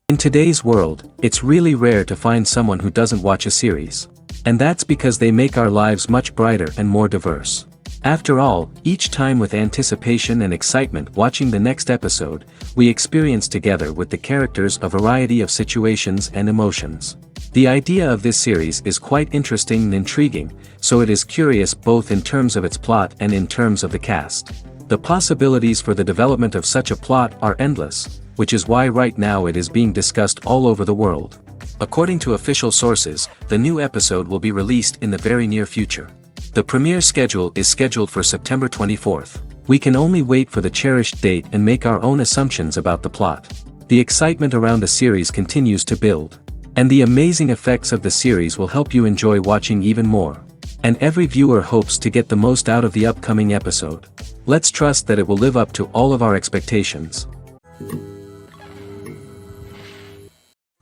In today's world, it's really rare to find someone who doesn't watch a series. And that's because they make our lives much brighter and more diverse. After all, each time with anticipation and excitement watching the next episode, we experience together with the characters a variety of situations and emotions. The idea of this series is quite interesting and intriguing, so it is curious both in terms of its plot and in terms of the cast. The possibilities for the development of such a plot are endless, which is why right now it is being discussed all over the world. According to official sources, the new episode will be released in the very near future. The premiere schedule is scheduled for September 24th. We can only wait for the cherished date and make our own assumptions about the plot. The excitement around the series continues to build. And the amazing effects of the series will help you enjoy watching even more. And every viewer hopes to get the most out of the upcoming episode. Let's trust that it will live up to all of our expectations.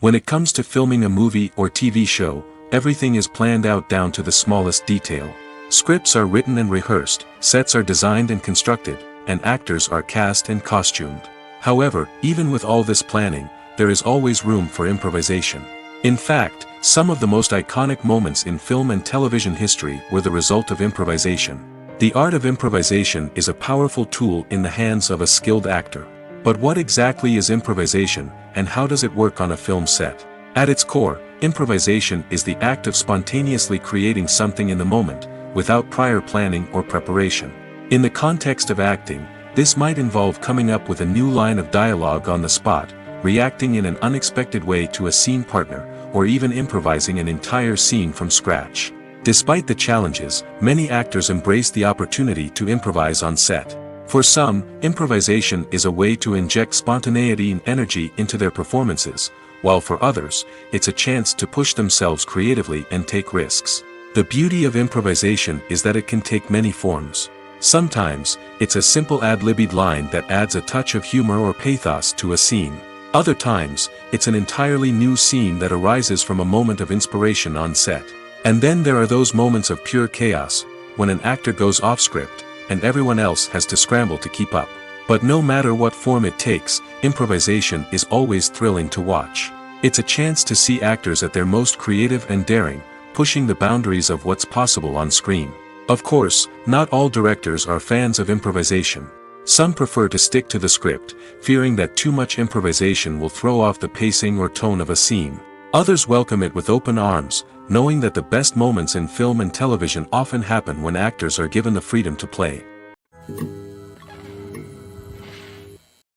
When it comes to filming a movie or TV show, everything is planned out down to the smallest detail. Scripts are written and rehearsed, sets are designed and constructed, and actors are cast and costumed. However, even with all this planning, there is always room for improvisation. In fact, some of the most iconic moments in film and television history were the result of improvisation. The art of improvisation is a powerful tool in the hands of a skilled actor. But what exactly is improvisation, and how does it work on a film set? At its core, improvisation is the act of spontaneously creating something in the moment, without prior planning or preparation. In the context of acting, this might involve coming up with a new line of dialogue on the spot, reacting in an unexpected way to a scene partner, or even improvising an entire scene from scratch. Despite the challenges, many actors embrace the opportunity to improvise on set. For some, improvisation is a way to inject spontaneity and energy into their performances, while for others, it's a chance to push themselves creatively and take risks. The beauty of improvisation is that it can take many forms. Sometimes, it's a simple ad-libbed line that adds a touch of humor or pathos to a scene. Other times, it's an entirely new scene that arises from a moment of inspiration on set. And then there are those moments of pure chaos, when an actor goes off script, and everyone else has to scramble to keep up. But no matter what form it takes, improvisation is always thrilling to watch. It's a chance to see actors at their most creative and daring, pushing the boundaries of what's possible on screen. Of course, not all directors are fans of improvisation. Some prefer to stick to the script, fearing that too much improvisation will throw off the pacing or tone of a scene. Others welcome it with open arms, knowing that the best moments in film and television often happen when actors are given the freedom to play.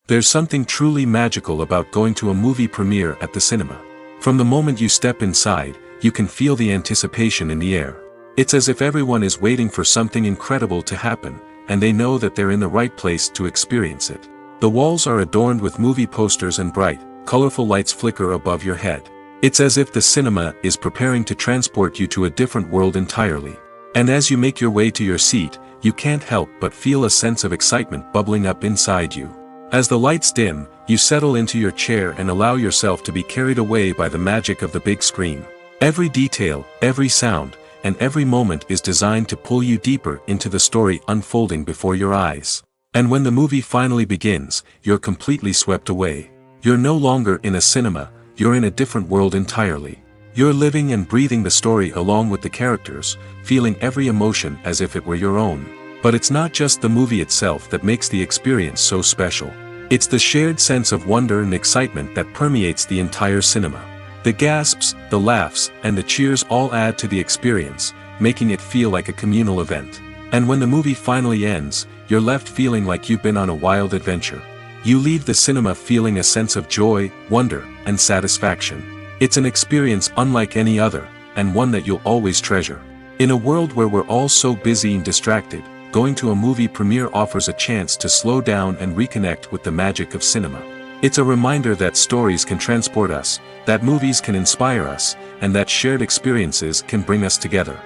There's something truly magical about going to a movie premiere at the cinema. From the moment you step inside, you can feel the anticipation in the air. It's as if everyone is waiting for something incredible to happen, and they know that they're in the right place to experience it. The walls are adorned with movie posters and bright, colorful lights flicker above your head. It's as if the cinema is preparing to transport you to a different world entirely. And as you make your way to your seat, you can't help but feel a sense of excitement bubbling up inside you. As the lights dim, you settle into your chair and allow yourself to be carried away by the magic of the big screen. Every detail, every sound, and every moment is designed to pull you deeper into the story unfolding before your eyes. And when the movie finally begins, you're completely swept away. You're no longer in a cinema, you're in a different world entirely. You're living and breathing the story along with the characters, feeling every emotion as if it were your own. But it's not just the movie itself that makes the experience so special. It's the shared sense of wonder and excitement that permeates the entire cinema. The gasps, the laughs, and the cheers all add to the experience, making it feel like a communal event. And when the movie finally ends, you're left feeling like you've been on a wild adventure. You leave the cinema feeling a sense of joy, wonder, and satisfaction. It's an experience unlike any other, and one that you'll always treasure. In a world where we're all so busy and distracted, going to a movie premiere offers a chance to slow down and reconnect with the magic of cinema. It's a reminder that stories can transport us, that movies can inspire us, and that shared experiences can bring us together.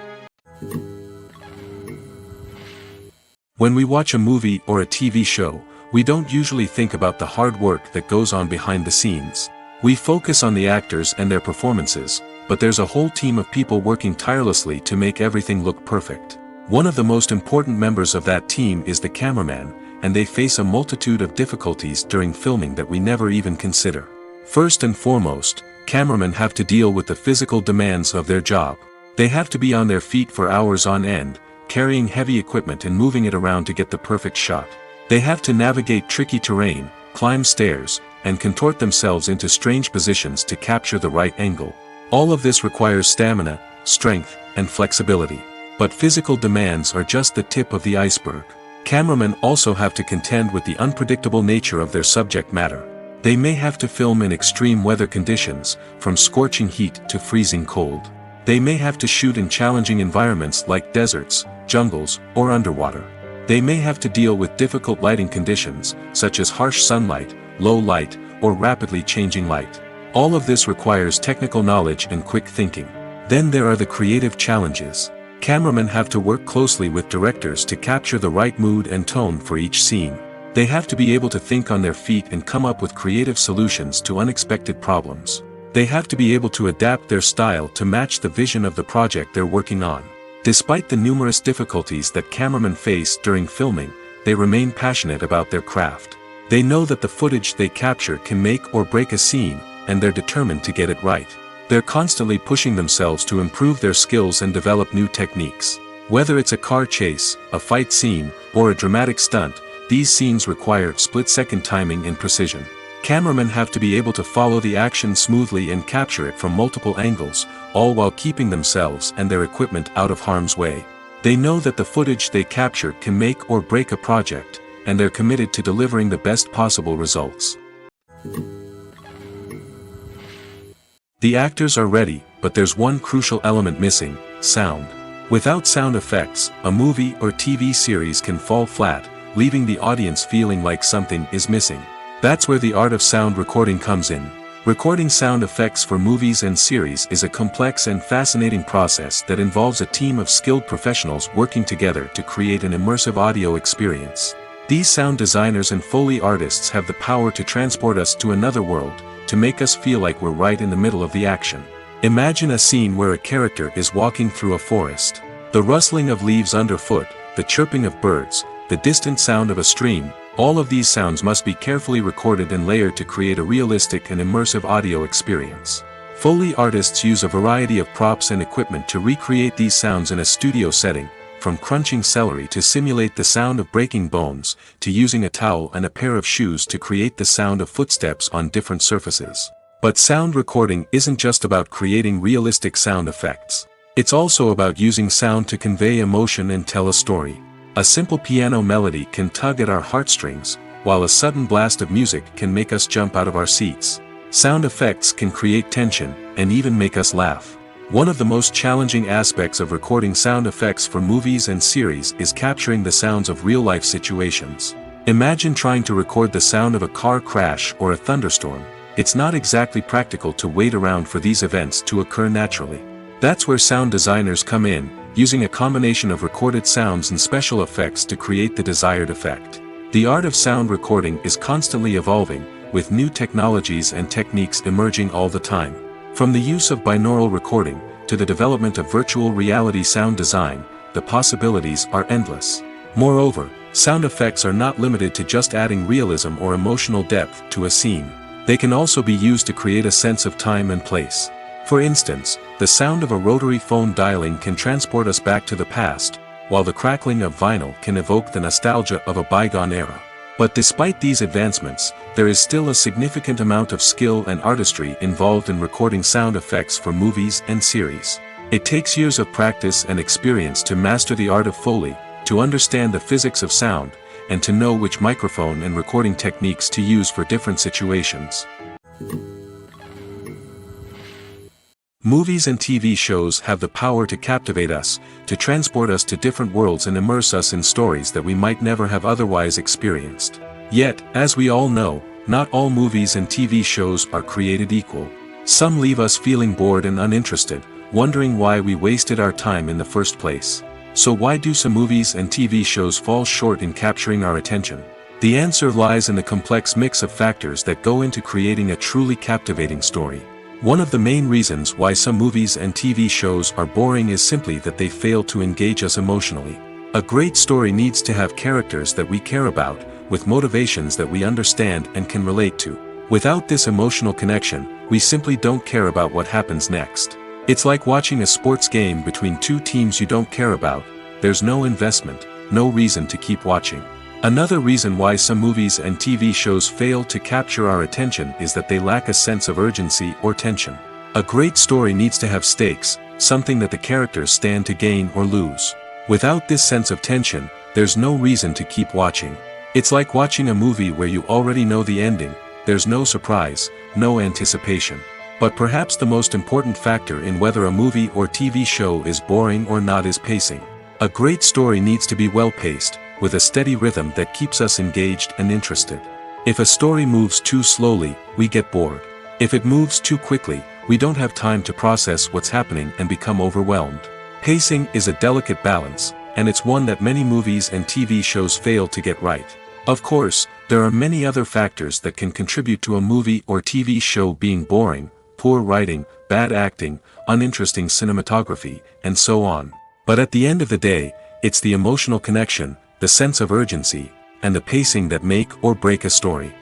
When we watch a movie or a TV show, we don't usually think about the hard work that goes on behind the scenes. We focus on the actors and their performances, but there's a whole team of people working tirelessly to make everything look perfect. One of the most important members of that team is the cameraman, and they face a multitude of difficulties during filming that we never even consider. First and foremost, cameramen have to deal with the physical demands of their job. They have to be on their feet for hours on end, carrying heavy equipment and moving it around to get the perfect shot. They have to navigate tricky terrain, climb stairs, and contort themselves into strange positions to capture the right angle. All of this requires stamina, strength, and flexibility. But physical demands are just the tip of the iceberg. Cameramen also have to contend with the unpredictable nature of their subject matter. They may have to film in extreme weather conditions, from scorching heat to freezing cold. They may have to shoot in challenging environments like deserts, jungles, or underwater. They may have to deal with difficult lighting conditions, such as harsh sunlight, low light, or rapidly changing light. All of this requires technical knowledge and quick thinking. Then there are the creative challenges. Cameramen have to work closely with directors to capture the right mood and tone for each scene. They have to be able to think on their feet and come up with creative solutions to unexpected problems. They have to be able to adapt their style to match the vision of the project they're working on. Despite the numerous difficulties that cameramen face during filming, they remain passionate about their craft. They know that the footage they capture can make or break a scene, and they're determined to get it right. They're constantly pushing themselves to improve their skills and develop new techniques. Whether it's a car chase, a fight scene, or a dramatic stunt, these scenes require split-second timing and precision. Cameramen have to be able to follow the action smoothly and capture it from multiple angles, all while keeping themselves and their equipment out of harm's way. They know that the footage they capture can make or break a project, and they're committed to delivering the best possible results. The actors are ready, but there's one crucial element missing: sound. Without sound effects, a movie or TV series can fall flat, leaving the audience feeling like something is missing. That's where the art of sound recording comes in. Recording sound effects for movies and series is a complex and fascinating process that involves a team of skilled professionals working together to create an immersive audio experience. These sound designers and Foley artists have the power to transport us to another world, to make us feel like we're right in the middle of the action. Imagine a scene where a character is walking through a forest. The rustling of leaves underfoot, the chirping of birds, the distant sound of a stream, all of these sounds must be carefully recorded and layered to create a realistic and immersive audio experience. Foley artists use a variety of props and equipment to recreate these sounds in a studio setting, from crunching celery to simulate the sound of breaking bones, to using a towel and a pair of shoes to create the sound of footsteps on different surfaces. But sound recording isn't just about creating realistic sound effects. It's also about using sound to convey emotion and tell a story. A simple piano melody can tug at our heartstrings, while a sudden blast of music can make us jump out of our seats. Sound effects can create tension, and even make us laugh. One of the most challenging aspects of recording sound effects for movies and series is capturing the sounds of real-life situations. Imagine trying to record the sound of a car crash or a thunderstorm. It's not exactly practical to wait around for these events to occur naturally. That's where sound designers come in, using a combination of recorded sounds and special effects to create the desired effect. The art of sound recording is constantly evolving, with new technologies and techniques emerging all the time. From the use of binaural recording, to the development of virtual reality sound design, the possibilities are endless. Moreover, sound effects are not limited to just adding realism or emotional depth to a scene. They can also be used to create a sense of time and place. For instance, the sound of a rotary phone dialing can transport us back to the past, while the crackling of vinyl can evoke the nostalgia of a bygone era. But despite these advancements, there is still a significant amount of skill and artistry involved in recording sound effects for movies and series. It takes years of practice and experience to master the art of Foley, to understand the physics of sound, and to know which microphone and recording techniques to use for different situations. Movies and TV shows have the power to captivate us, to transport us to different worlds and immerse us in stories that we might never have otherwise experienced. Yet, as we all know, not all movies and TV shows are created equal. Some leave us feeling bored and uninterested, wondering why we wasted our time in the first place. So why do some movies and TV shows fall short in capturing our attention? The answer lies in the complex mix of factors that go into creating a truly captivating story. One of the main reasons why some movies and TV shows are boring is simply that they fail to engage us emotionally. A great story needs to have characters that we care about, with motivations that we understand and can relate to. Without this emotional connection, we simply don't care about what happens next. It's like watching a sports game between two teams you don't care about. There's no investment, no reason to keep watching. Another reason why some movies and TV shows fail to capture our attention is that they lack a sense of urgency or tension. A great story needs to have stakes, something that the characters stand to gain or lose. Without this sense of tension, there's no reason to keep watching. It's like watching a movie where you already know the ending, there's no surprise, no anticipation. But perhaps the most important factor in whether a movie or TV show is boring or not is pacing. A great story needs to be well-paced, with a steady rhythm that keeps us engaged and interested. If a story moves too slowly, we get bored. If it moves too quickly, we don't have time to process what's happening and become overwhelmed. Pacing is a delicate balance, and it's one that many movies and TV shows fail to get right. Of course, there are many other factors that can contribute to a movie or TV show being boring: poor writing, bad acting, uninteresting cinematography, and so on. But at the end of the day, it's the emotional connection, the sense of urgency, and the pacing that make or break a story.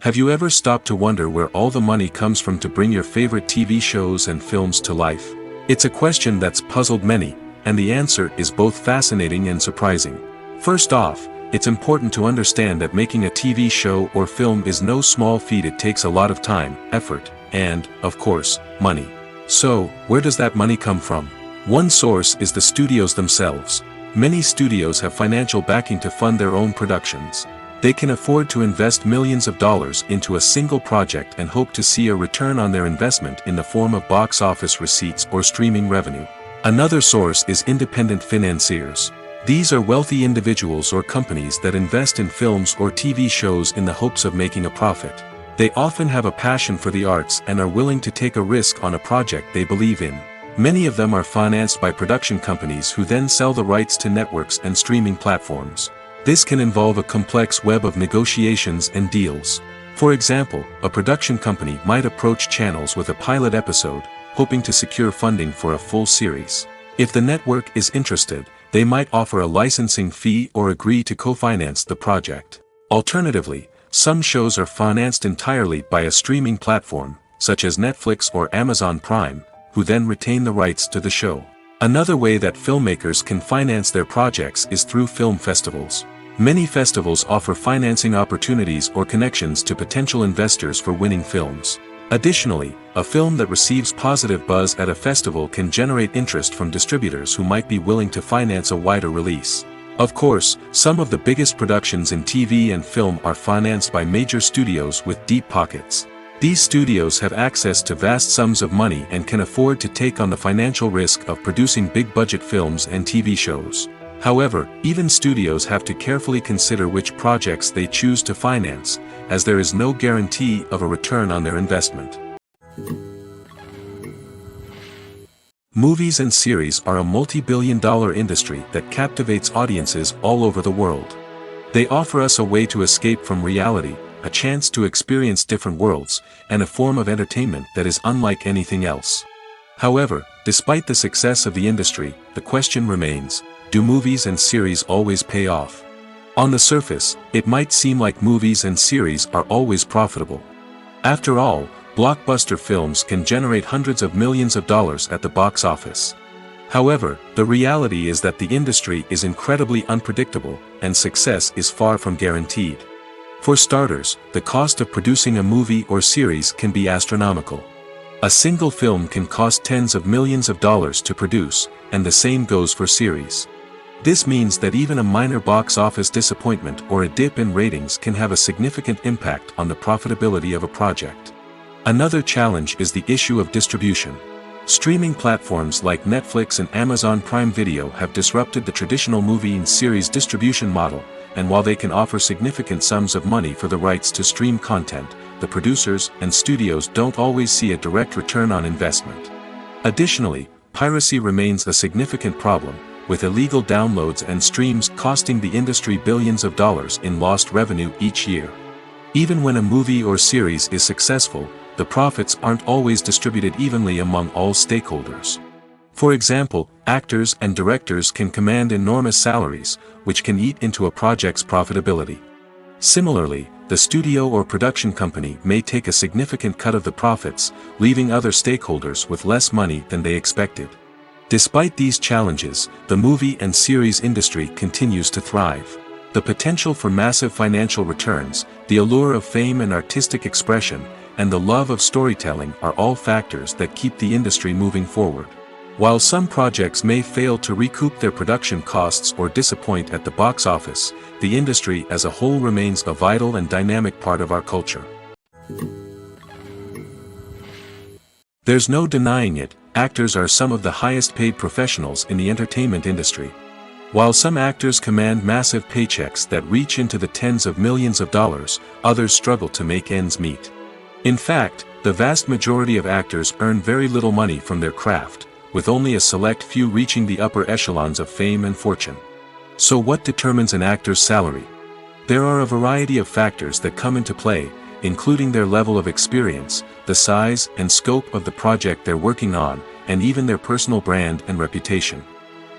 Have you ever stopped to wonder where all the money comes from to bring your favorite TV shows and films to life? It's a question that's puzzled many, and the answer is both fascinating and surprising. First off, it's important to understand that making a TV show or film is no small feat. It takes a lot of time, effort, and, of course, money. So, where does that money come from? One source is the studios themselves. Many studios have financial backing to fund their own productions. They can afford to invest millions of dollars into a single project and hope to see a return on their investment in the form of box office receipts or streaming revenue. Another source is independent financiers. These are wealthy individuals or companies that invest in films or TV shows in the hopes of making a profit. They often have a passion for the arts and are willing to take a risk on a project they believe in. Many of them are financed by production companies who then sell the rights to networks and streaming platforms. This can involve a complex web of negotiations and deals. For example, a production company might approach channels with a pilot episode, hoping to secure funding for a full series. If the network is interested, they might offer a licensing fee or agree to co-finance the project. Alternatively, some shows are financed entirely by a streaming platform, such as Netflix or Amazon Prime, who then retain the rights to the show. Another way that filmmakers can finance their projects is through film festivals. Many festivals offer financing opportunities or connections to potential investors for winning films. Additionally, a film that receives positive buzz at a festival can generate interest from distributors who might be willing to finance a wider release. Of course, some of the biggest productions in TV and film are financed by major studios with deep pockets. These studios have access to vast sums of money and can afford to take on the financial risk of producing big-budget films and TV shows. However, even studios have to carefully consider which projects they choose to finance, as there is no guarantee of a return on their investment. Movies and series are a multi-billion-dollar industry that captivates audiences all over the world. They offer us a way to escape from reality, a chance to experience different worlds, and a form of entertainment that is unlike anything else. However, despite the success of the industry, the question remains: do movies and series always pay off? On the surface, it might seem like movies and series are always profitable. After all, blockbuster films can generate hundreds of millions of dollars at the box office. However, the reality is that the industry is incredibly unpredictable, and success is far from guaranteed. For starters, the cost of producing a movie or series can be astronomical. A single film can cost tens of millions of dollars to produce, and the same goes for series. This means that even a minor box office disappointment or a dip in ratings can have a significant impact on the profitability of a project. Another challenge is the issue of distribution. Streaming platforms like Netflix and Amazon Prime Video have disrupted the traditional movie and series distribution model, and while they can offer significant sums of money for the rights to stream content, the producers and studios don't always see a direct return on investment. Additionally, piracy remains a significant problem, with illegal downloads and streams costing the industry billions of dollars in lost revenue each year. Even when a movie or series is successful, the profits aren't always distributed evenly among all stakeholders. For example, actors and directors can command enormous salaries, which can eat into a project's profitability. Similarly, the studio or production company may take a significant cut of the profits, leaving other stakeholders with less money than they expected. Despite these challenges, the movie and series industry continues to thrive. The potential for massive financial returns, the allure of fame and artistic expression, and the love of storytelling are all factors that keep the industry moving forward. While some projects may fail to recoup their production costs or disappoint at the box office, the industry as a whole remains a vital and dynamic part of our culture. There's no denying it, actors are some of the highest paid professionals in the entertainment industry. While some actors command massive paychecks that reach into the tens of millions of dollars, others struggle to make ends meet. In fact, the vast majority of actors earn very little money from their craft, with only a select few reaching the upper echelons of fame and fortune. So what determines an actor's salary? There are a variety of factors that come into play, including their level of experience, the size and scope of the project they're working on, and even their personal brand and reputation.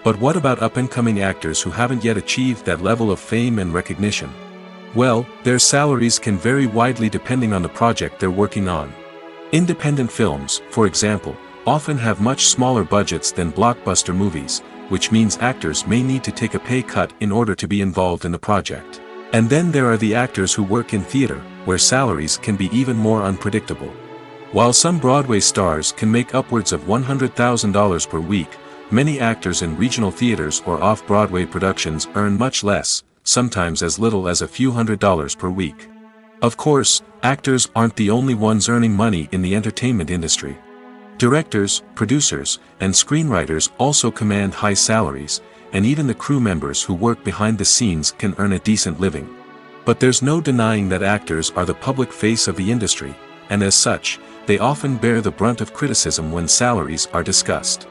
But what about up-and-coming actors who haven't yet achieved that level of fame and recognition? Well, their salaries can vary widely depending on the project they're working on. Independent films, for example, often have much smaller budgets than blockbuster movies, which means actors may need to take a pay cut in order to be involved in the project. And then there are the actors who work in theater, where salaries can be even more unpredictable. While some Broadway stars can make upwards of $100,000 per week, many actors in regional theaters or off-Broadway productions earn much less, sometimes as little as a few $100s per week. Of course, actors aren't the only ones earning money in the entertainment industry. Directors, producers, and screenwriters also command high salaries, and even the crew members who work behind the scenes can earn a decent living. But there's no denying that actors are the public face of the industry, and as such, they often bear the brunt of criticism when salaries are discussed.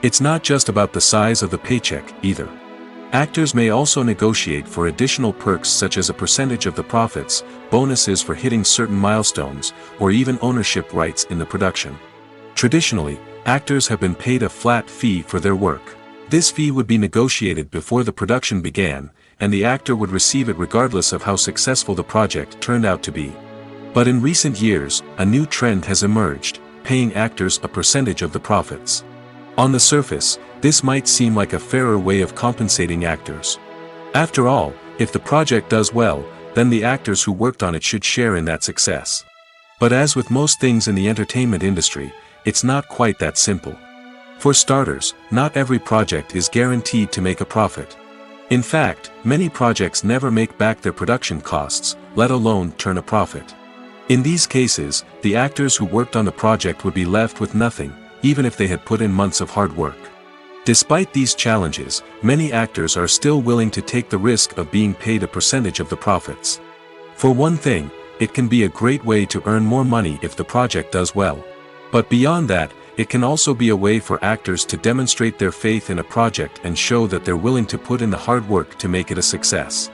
It's not just about the size of the paycheck, either. Actors may also negotiate for additional perks such as a percentage of the profits, bonuses for hitting certain milestones, or even ownership rights in the production. Traditionally, actors have been paid a flat fee for their work. This fee would be negotiated before the production began, and the actor would receive it regardless of how successful the project turned out to be. But in recent years, a new trend has emerged, paying actors a percentage of the profits. On the surface, this might seem like a fairer way of compensating actors. After all, if the project does well, then the actors who worked on it should share in that success. But as with most things in the entertainment industry, it's not quite that simple. For starters, not every project is guaranteed to make a profit. In fact, many projects never make back their production costs, let alone turn a profit. In these cases, the actors who worked on the project would be left with nothing, even if they had put in months of hard work. Despite these challenges, many actors are still willing to take the risk of being paid a percentage of the profits. For one thing, it can be a great way to earn more money if the project does well. But beyond that, it can also be a way for actors to demonstrate their faith in a project and show that they're willing to put in the hard work to make it a success.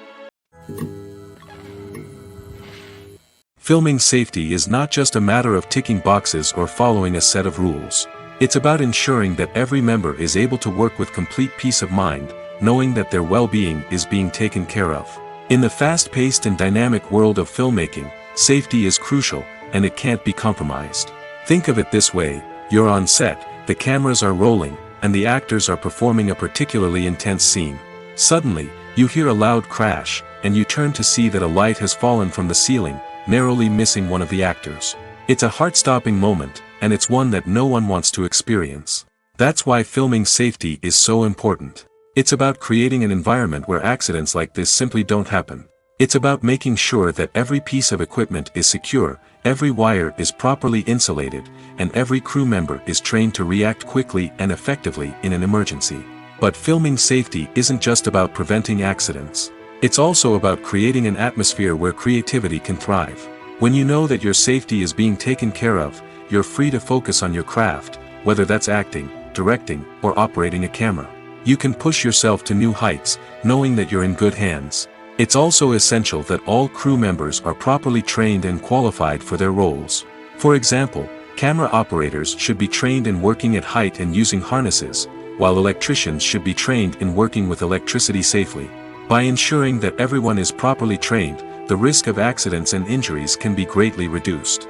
Filming safety is not just a matter of ticking boxes or following a set of rules. It's about ensuring that every member is able to work with complete peace of mind, knowing that their well-being is being taken care of. In the fast-paced and dynamic world of filmmaking, safety is crucial, and it can't be compromised. Think of it this way: you're on set, the cameras are rolling, and the actors are performing a particularly intense scene. Suddenly, you hear a loud crash, and you turn to see that a light has fallen from the ceiling, narrowly missing one of the actors. It's a heart-stopping moment, and it's one that no one wants to experience. That's why filming safety is so important. It's about creating an environment where accidents like this simply don't happen. It's about making sure that every piece of equipment is secure, every wire is properly insulated, and every crew member is trained to react quickly and effectively in an emergency. But filming safety isn't just about preventing accidents. It's also about creating an atmosphere where creativity can thrive. When you know that your safety is being taken care of, you're free to focus on your craft, whether that's acting, directing, or operating a camera. You can push yourself to new heights, knowing that you're in good hands. It's also essential that all crew members are properly trained and qualified for their roles. For example, camera operators should be trained in working at height and using harnesses, while electricians should be trained in working with electricity safely. By ensuring that everyone is properly trained, the risk of accidents and injuries can be greatly reduced.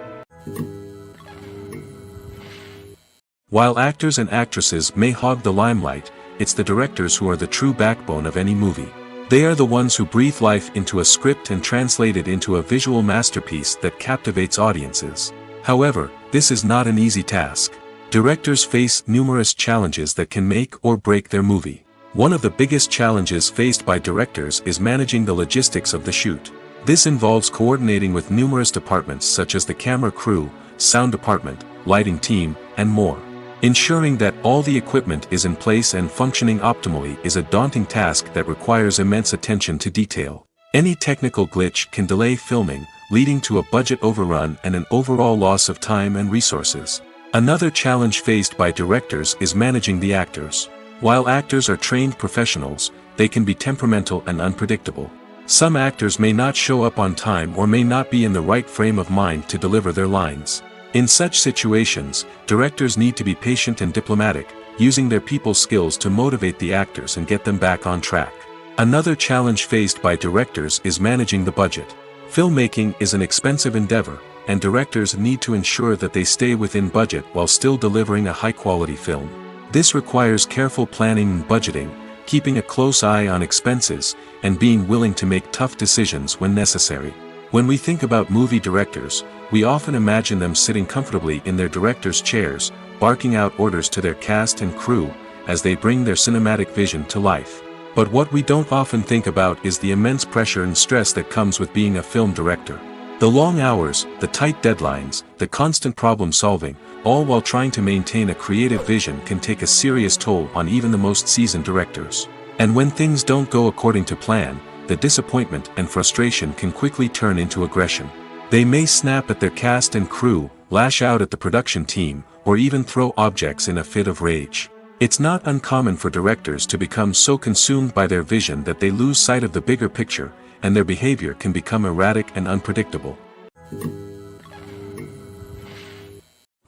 While actors and actresses may hog the limelight, it's the directors who are the true backbone of any movie. They are the ones who breathe life into a script and translate it into a visual masterpiece that captivates audiences. However, this is not an easy task. Directors face numerous challenges that can make or break their movie. One of the biggest challenges faced by directors is managing the logistics of the shoot. This involves coordinating with numerous departments such as the camera crew, sound department, lighting team, and more. Ensuring that all the equipment is in place and functioning optimally is a daunting task that requires immense attention to detail. Any technical glitch can delay filming, leading to a budget overrun and an overall loss of time and resources. Another challenge faced by directors is managing the actors. While actors are trained professionals, they can be temperamental and unpredictable. Some actors may not show up on time or may not be in the right frame of mind to deliver their lines. In such situations, directors need to be patient and diplomatic, using their people skills to motivate the actors and get them back on track. Another challenge faced by directors is managing the budget. Filmmaking is an expensive endeavor, and directors need to ensure that they stay within budget while still delivering a high-quality film. This requires careful planning and budgeting, keeping a close eye on expenses, and being willing to make tough decisions when necessary. When we think about movie directors, we often imagine them sitting comfortably in their director's chairs, barking out orders to their cast and crew, as they bring their cinematic vision to life. But what we don't often think about is the immense pressure and stress that comes with being a film director. The long hours, the tight deadlines, the constant problem solving, all while trying to maintain a creative vision can take a serious toll on even the most seasoned directors. And when things don't go according to plan, the disappointment and frustration can quickly turn into aggression. They may snap at their cast and crew, lash out at the production team, or even throw objects in a fit of rage. It's not uncommon for directors to become so consumed by their vision that they lose sight of the bigger picture, and their behavior can become erratic and unpredictable.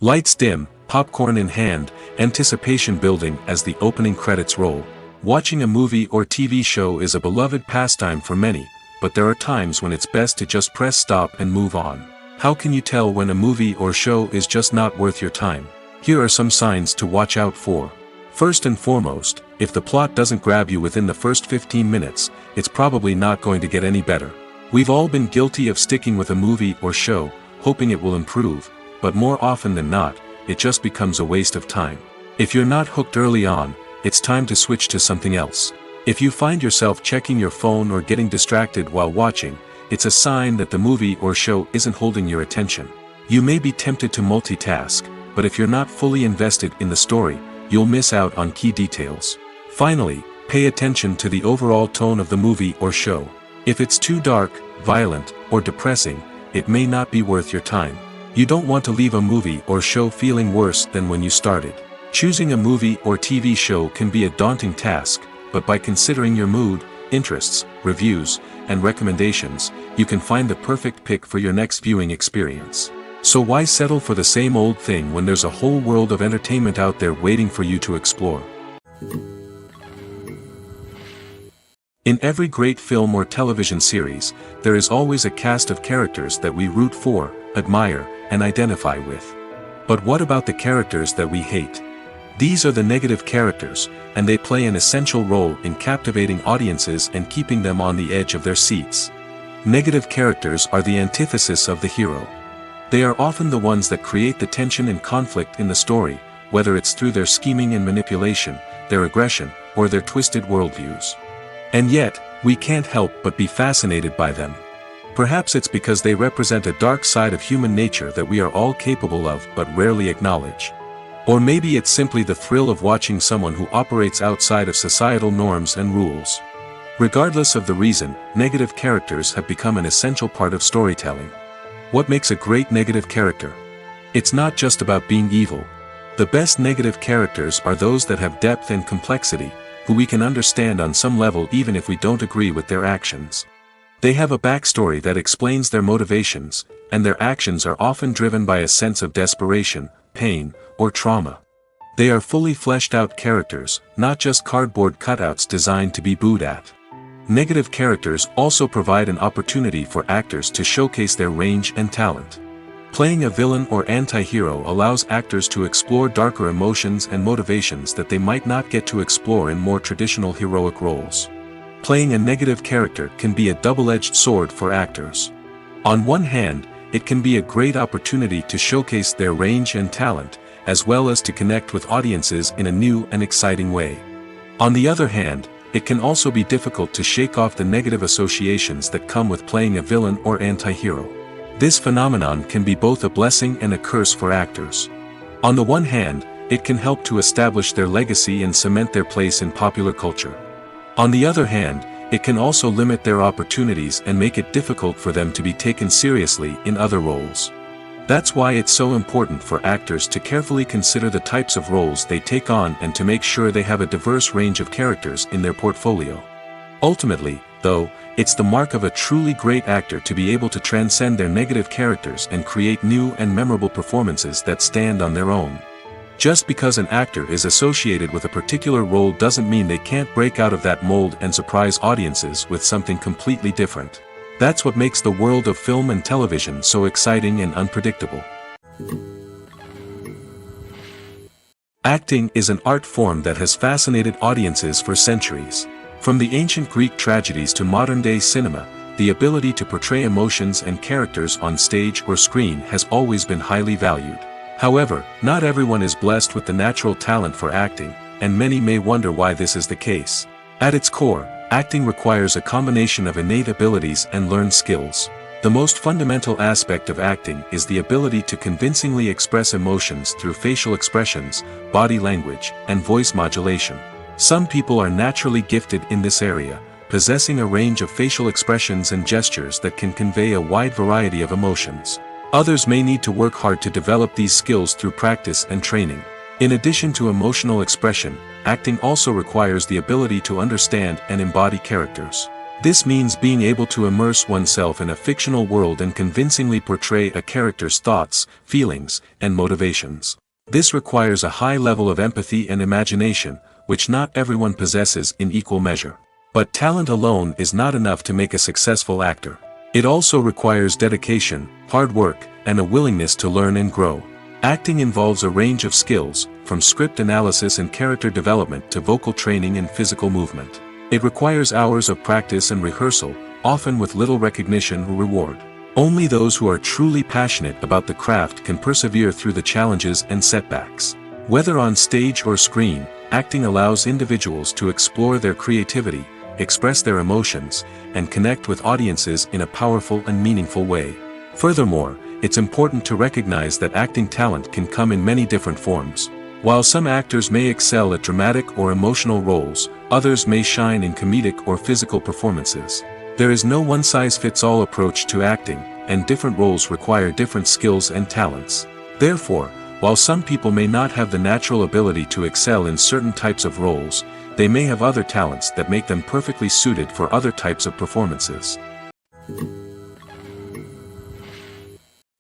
Lights dim, popcorn in hand, anticipation building as the opening credits roll. Watching a movie or TV show is a beloved pastime for many, but there are times when it's best to just press stop and move on. How can you tell when a movie or show is just not worth your time? Here are some signs to watch out for. First and foremost, if the plot doesn't grab you within the first 15 minutes, it's probably not going to get any better. We've all been guilty of sticking with a movie or show, hoping it will improve, but more often than not, it just becomes a waste of time. If you're not hooked early on, it's time to switch to something else. If you find yourself checking your phone or getting distracted while watching, it's a sign that the movie or show isn't holding your attention. You may be tempted to multitask, but if you're not fully invested in the story, you'll miss out on key details. Finally, pay attention to the overall tone of the movie or show. If it's too dark, violent, or depressing, it may not be worth your time. You don't want to leave a movie or show feeling worse than when you started. Choosing a movie or TV show can be a daunting task, but by considering your mood, interests, reviews, and recommendations, you can find the perfect pick for your next viewing experience. So why settle for the same old thing when there's a whole world of entertainment out there waiting for you to explore? In every great film or television series, there is always a cast of characters that we root for, admire, and identify with. But what about the characters that we hate? These are the negative characters, and they play an essential role in captivating audiences and keeping them on the edge of their seats. Negative characters are the antithesis of the hero. They are often the ones that create the tension and conflict in the story, whether it's through their scheming and manipulation, their aggression, or their twisted worldviews. And yet, we can't help but be fascinated by them. Perhaps it's because they represent a dark side of human nature that we are all capable of but rarely acknowledge. Or maybe it's simply the thrill of watching someone who operates outside of societal norms and rules. Regardless of the reason, negative characters have become an essential part of storytelling. What makes a great negative character? It's not just about being evil. The best negative characters are those that have depth and complexity, who we can understand on some level even if we don't agree with their actions. They have a backstory that explains their motivations, and their actions are often driven by a sense of desperation, pain, or trauma. They are fully fleshed out characters, not just cardboard cutouts designed to be booed at. Negative characters also provide an opportunity for actors to showcase their range and talent. Playing a villain or anti-hero allows actors to explore darker emotions and motivations that they might not get to explore in more traditional heroic roles. Playing a negative character can be a double-edged sword for actors. On one hand, it can be a great opportunity to showcase their range and talent, as well as to connect with audiences in a new and exciting way. On the other hand, it can also be difficult to shake off the negative associations that come with playing a villain or anti-hero. This phenomenon can be both a blessing and a curse for actors. On the one hand, it can help to establish their legacy and cement their place in popular culture. On the other hand, it can also limit their opportunities and make it difficult for them to be taken seriously in other roles. That's why it's so important for actors to carefully consider the types of roles they take on and to make sure they have a diverse range of characters in their portfolio. Ultimately, though, it's the mark of a truly great actor to be able to transcend their negative characters and create new and memorable performances that stand on their own. Just because an actor is associated with a particular role doesn't mean they can't break out of that mold and surprise audiences with something completely different. That's what makes the world of film and television so exciting and unpredictable. Acting is an art form that has fascinated audiences for centuries. From the ancient Greek tragedies to modern-day cinema, the ability to portray emotions and characters on stage or screen has always been highly valued. However, not everyone is blessed with the natural talent for acting, and many may wonder why this is the case. At its core, acting requires a combination of innate abilities and learned skills. The most fundamental aspect of acting is the ability to convincingly express emotions through facial expressions, body language, and voice modulation. Some people are naturally gifted in this area, possessing a range of facial expressions and gestures that can convey a wide variety of emotions. Others may need to work hard to develop these skills through practice and training. In addition to emotional expression, acting also requires the ability to understand and embody characters. This means being able to immerse oneself in a fictional world and convincingly portray a character's thoughts, feelings, and motivations. This requires a high level of empathy and imagination, which not everyone possesses in equal measure. But talent alone is not enough to make a successful actor. It also requires dedication, hard work, and a willingness to learn and grow. Acting involves a range of skills, from script analysis and character development to vocal training and physical movement. It requires hours of practice and rehearsal, often with little recognition or reward. Only those who are truly passionate about the craft can persevere through the challenges and setbacks. Whether on stage or screen, acting allows individuals to explore their creativity, express their emotions, and connect with audiences in a powerful and meaningful way. Furthermore, it's important to recognize that acting talent can come in many different forms. While some actors may excel at dramatic or emotional roles, others may shine in comedic or physical performances. There is no one-size-fits-all approach to acting, and different roles require different skills and talents. Therefore, while some people may not have the natural ability to excel in certain types of roles, they may have other talents that make them perfectly suited for other types of performances.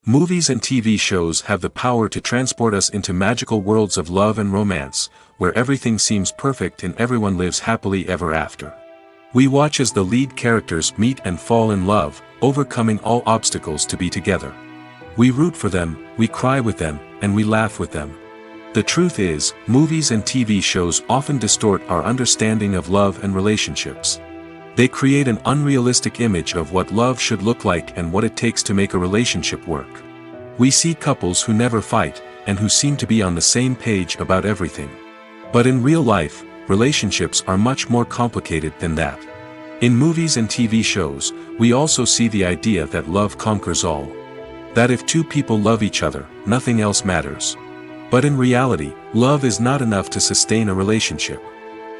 Movies and TV shows have the power to transport us into magical worlds of love and romance, where everything seems perfect and everyone lives happily ever after. We watch as the lead characters meet and fall in love, overcoming all obstacles to be together. We root for them, we cry with them, and we laugh with them. The truth is, movies and TV shows often distort our understanding of love and relationships. They create an unrealistic image of what love should look like and what it takes to make a relationship work. We see couples who never fight, and who seem to be on the same page about everything. But in real life, relationships are much more complicated than that. In movies and TV shows, we also see the idea that love conquers all. That if two people love each other, nothing else matters. But in reality, love is not enough to sustain a relationship.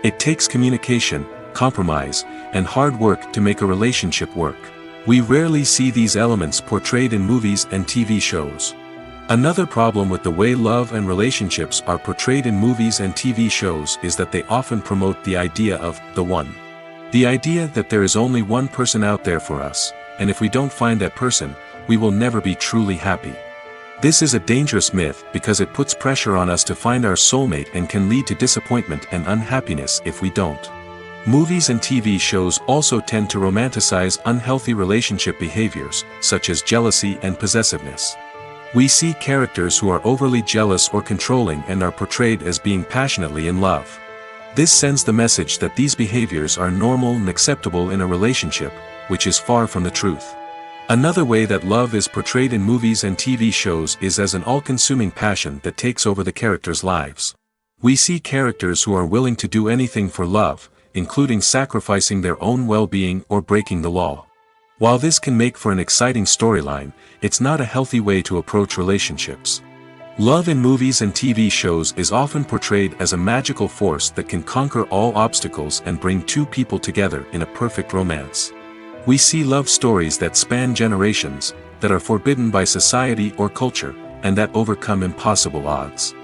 It takes communication, compromise, and hard work to make a relationship work. We rarely see these elements portrayed in movies and TV shows. Another problem with the way love and relationships are portrayed in movies and TV shows is that they often promote the idea of the one. The idea that there is only one person out there for us, and if we don't find that person, we will never be truly happy. This is a dangerous myth because it puts pressure on us to find our soulmate and can lead to disappointment and unhappiness if we don't. Movies and TV shows also tend to romanticize unhealthy relationship behaviors, such as jealousy and possessiveness. We see characters who are overly jealous or controlling and are portrayed as being passionately in love. This sends the message that these behaviors are normal and acceptable in a relationship, which is far from the truth. Another way that love is portrayed in movies and TV shows is as an all-consuming passion that takes over the characters' lives. We see characters who are willing to do anything for love, including sacrificing their own well-being or breaking the law. While this can make for an exciting storyline, it's not a healthy way to approach relationships. Love in movies and TV shows is often portrayed as a magical force that can conquer all obstacles and bring two people together in a perfect romance. We see love stories that span generations, that are forbidden by society or culture, and that overcome impossible odds.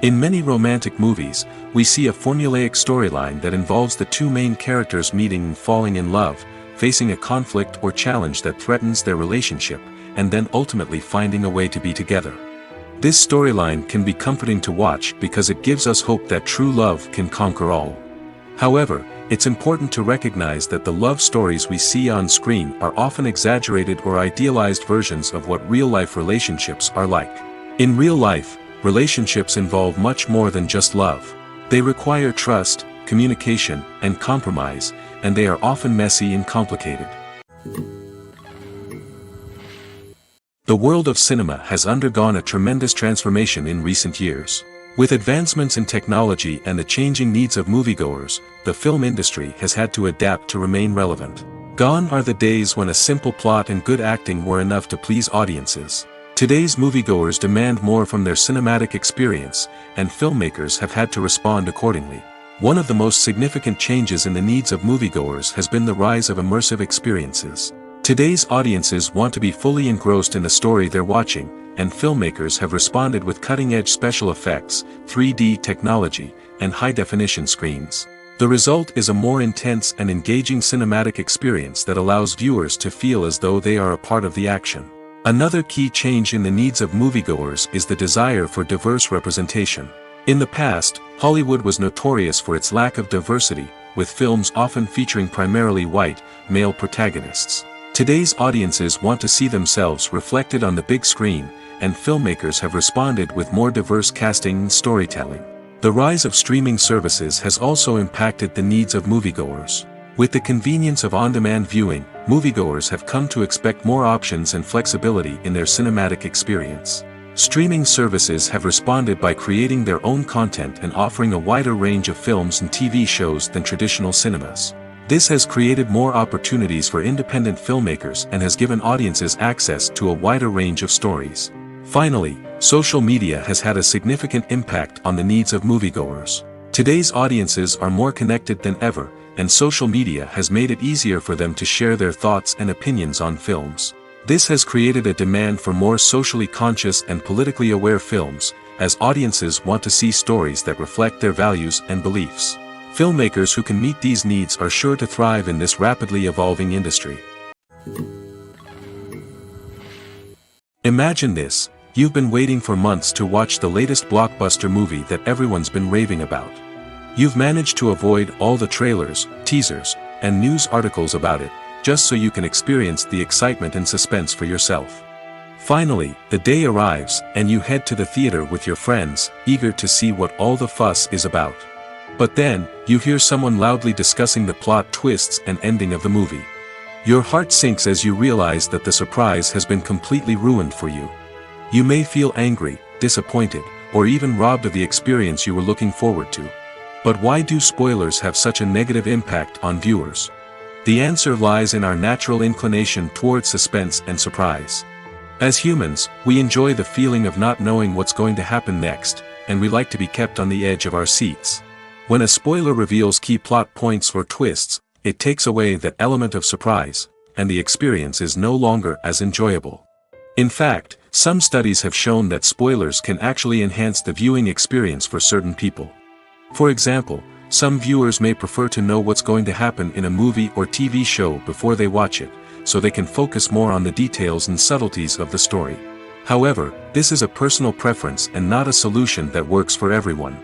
In many romantic movies, we see a formulaic storyline that involves the two main characters meeting and falling in love, facing a conflict or challenge that threatens their relationship, and then ultimately finding a way to be together. This storyline can be comforting to watch because it gives us hope that true love can conquer all. However, it's important to recognize that the love stories we see on screen are often exaggerated or idealized versions of what real-life relationships are like. In real life, relationships involve much more than just love. They require trust, communication, and compromise, and they are often messy and complicated. The world of cinema has undergone a tremendous transformation in recent years. With advancements in technology and the changing needs of moviegoers, the film industry has had to adapt to remain relevant. Gone are the days when a simple plot and good acting were enough to please audiences. Today's moviegoers demand more from their cinematic experience, and filmmakers have had to respond accordingly. One of the most significant changes in the needs of moviegoers has been the rise of immersive experiences. Today's audiences want to be fully engrossed in the story they're watching, and filmmakers have responded with cutting-edge special effects, 3D technology, and high-definition screens. The result is a more intense and engaging cinematic experience that allows viewers to feel as though they are a part of the action. Another key change in the needs of moviegoers is the desire for diverse representation. In the past, Hollywood was notorious for its lack of diversity, with films often featuring primarily white, male protagonists. Today's audiences want to see themselves reflected on the big screen, and filmmakers have responded with more diverse casting and storytelling. The rise of streaming services has also impacted the needs of moviegoers. With the convenience of on-demand viewing, moviegoers have come to expect more options and flexibility in their cinematic experience. Streaming services have responded by creating their own content and offering a wider range of films and TV shows than traditional cinemas. This has created more opportunities for independent filmmakers and has given audiences access to a wider range of stories. Finally, social media has had a significant impact on the needs of moviegoers. Today's audiences are more connected than ever, and social media has made it easier for them to share their thoughts and opinions on films. This has created a demand for more socially conscious and politically aware films, as audiences want to see stories that reflect their values and beliefs. Filmmakers who can meet these needs are sure to thrive in this rapidly evolving industry. Imagine this: you've been waiting for months to watch the latest blockbuster movie that everyone's been raving about. You've managed to avoid all the trailers, teasers, and news articles about it, just so you can experience the excitement and suspense for yourself. Finally, the day arrives, and you head to the theater with your friends, eager to see what all the fuss is about. But then, you hear someone loudly discussing the plot twists and ending of the movie. Your heart sinks as you realize that the surprise has been completely ruined for you. You may feel angry, disappointed, or even robbed of the experience you were looking forward to. But why do spoilers have such a negative impact on viewers? The answer lies in our natural inclination toward suspense and surprise. As humans, we enjoy the feeling of not knowing what's going to happen next, and we like to be kept on the edge of our seats. When a spoiler reveals key plot points or twists, it takes away that element of surprise, and the experience is no longer as enjoyable. In fact, some studies have shown that spoilers can actually enhance the viewing experience for certain people. For example, some viewers may prefer to know what's going to happen in a movie or TV show before they watch it, so they can focus more on the details and subtleties of the story. However, this is a personal preference and not a solution that works for everyone.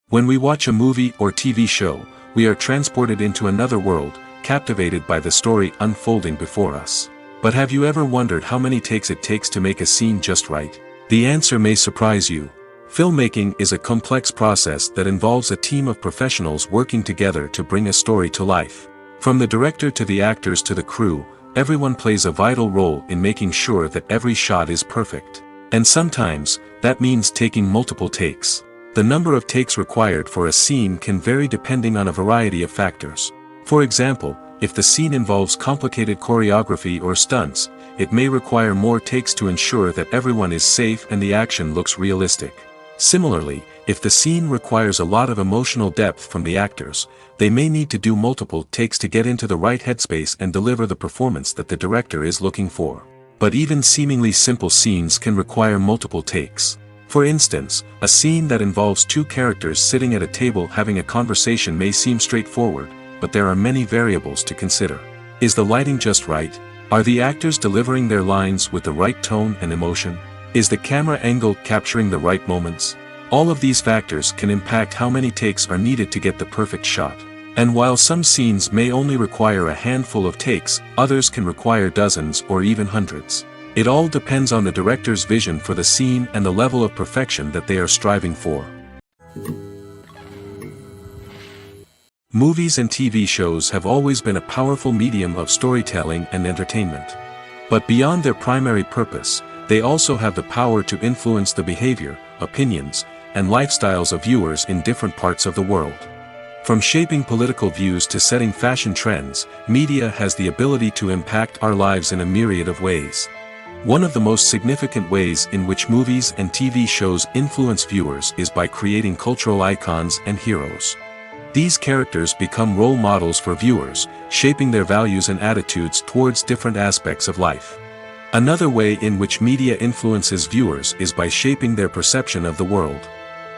When we watch a movie or TV show, we are transported into another world, captivated by the story unfolding before us. But have you ever wondered how many takes it takes to make a scene just right? The answer may surprise you. Filmmaking is a complex process that involves a team of professionals working together to bring a story to life. From the director to the actors to the crew, everyone plays a vital role in making sure that every shot is perfect. And sometimes, that means taking multiple takes. The number of takes required for a scene can vary depending on a variety of factors. For example, if the scene involves complicated choreography or stunts, it may require more takes to ensure that everyone is safe and the action looks realistic. Similarly, if the scene requires a lot of emotional depth from the actors, they may need to do multiple takes to get into the right headspace and deliver the performance that the director is looking for. But even seemingly simple scenes can require multiple takes. For instance, a scene that involves two characters sitting at a table having a conversation may seem straightforward, but there are many variables to consider. Is the lighting just right? Are the actors delivering their lines with the right tone and emotion? Is the camera angle capturing the right moments? All of these factors can impact how many takes are needed to get the perfect shot. And while some scenes may only require a handful of takes, others can require dozens or even hundreds. It all depends on the director's vision for the scene and the level of perfection that they are striving for. Movies and TV shows have always been a powerful medium of storytelling and entertainment. But beyond their primary purpose, they also have the power to influence the behavior, opinions, and lifestyles of viewers in different parts of the world. From shaping political views to setting fashion trends, media has the ability to impact our lives in a myriad of ways. One of the most significant ways in which movies and TV shows influence viewers is by creating cultural icons and heroes. These characters become role models for viewers, shaping their values and attitudes towards different aspects of life. Another way in which media influences viewers is by shaping their perception of the world.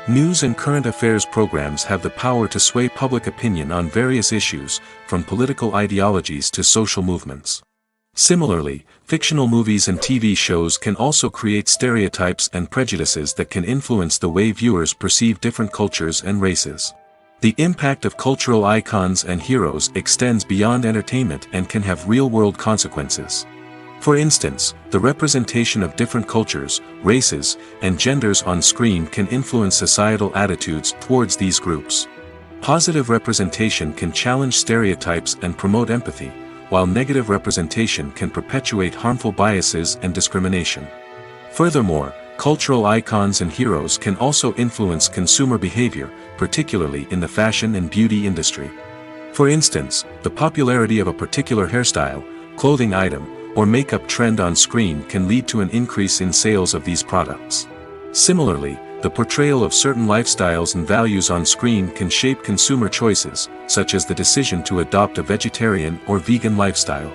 News and current affairs programs have the power to sway public opinion on various issues, from political ideologies to social movements. Similarly, fictional movies and TV shows can also create stereotypes and prejudices that can influence the way viewers perceive different cultures and races. The impact of cultural icons and heroes extends beyond entertainment and can have real-world consequences. For instance, the representation of different cultures, races, and genders on screen can influence societal attitudes towards these groups. Positive representation can challenge stereotypes and promote empathy, while negative representation can perpetuate harmful biases and discrimination. Furthermore, cultural icons and heroes can also influence consumer behavior, particularly in the fashion and beauty industry. For instance, the popularity of a particular hairstyle, clothing item, or makeup trend on screen can lead to an increase in sales of these products. Similarly, the portrayal of certain lifestyles and values on screen can shape consumer choices, such as the decision to adopt a vegetarian or vegan lifestyle.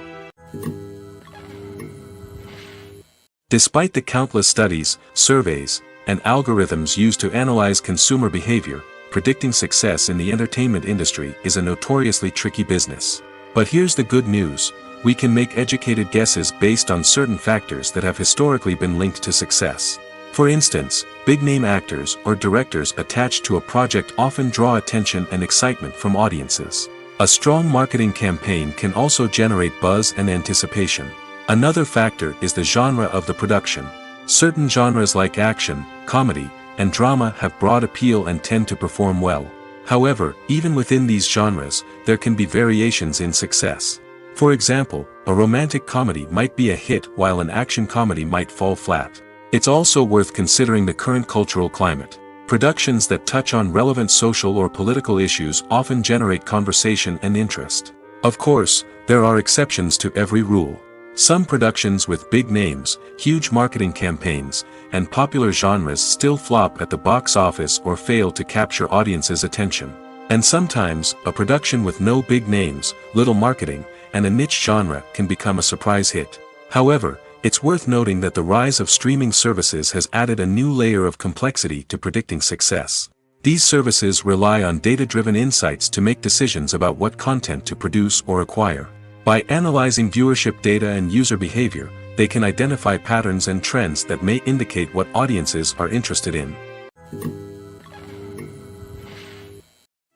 Despite the countless studies, surveys, and algorithms used to analyze consumer behavior, predicting success in the entertainment industry is a notoriously tricky business. But here's the good news: we can make educated guesses based on certain factors that have historically been linked to success. For instance, big-name actors or directors attached to a project often draw attention and excitement from audiences. A strong marketing campaign can also generate buzz and anticipation. Another factor is the genre of the production. Certain genres like action, comedy, and drama have broad appeal and tend to perform well. However, even within these genres, there can be variations in success. For example, a romantic comedy might be a hit while an action comedy might fall flat. It's also worth considering the current cultural climate. Productions that touch on relevant social or political issues often generate conversation and interest. Of course, there are exceptions to every rule. Some productions with big names, huge marketing campaigns, and popular genres still flop at the box office or fail to capture audiences' attention. And sometimes, a production with no big names, little marketing, and a niche genre can become a surprise hit. However, it's worth noting that the rise of streaming services has added a new layer of complexity to predicting success. These services rely on data-driven insights to make decisions about what content to produce or acquire. By analyzing viewership data and user behavior, they can identify patterns and trends that may indicate what audiences are interested in.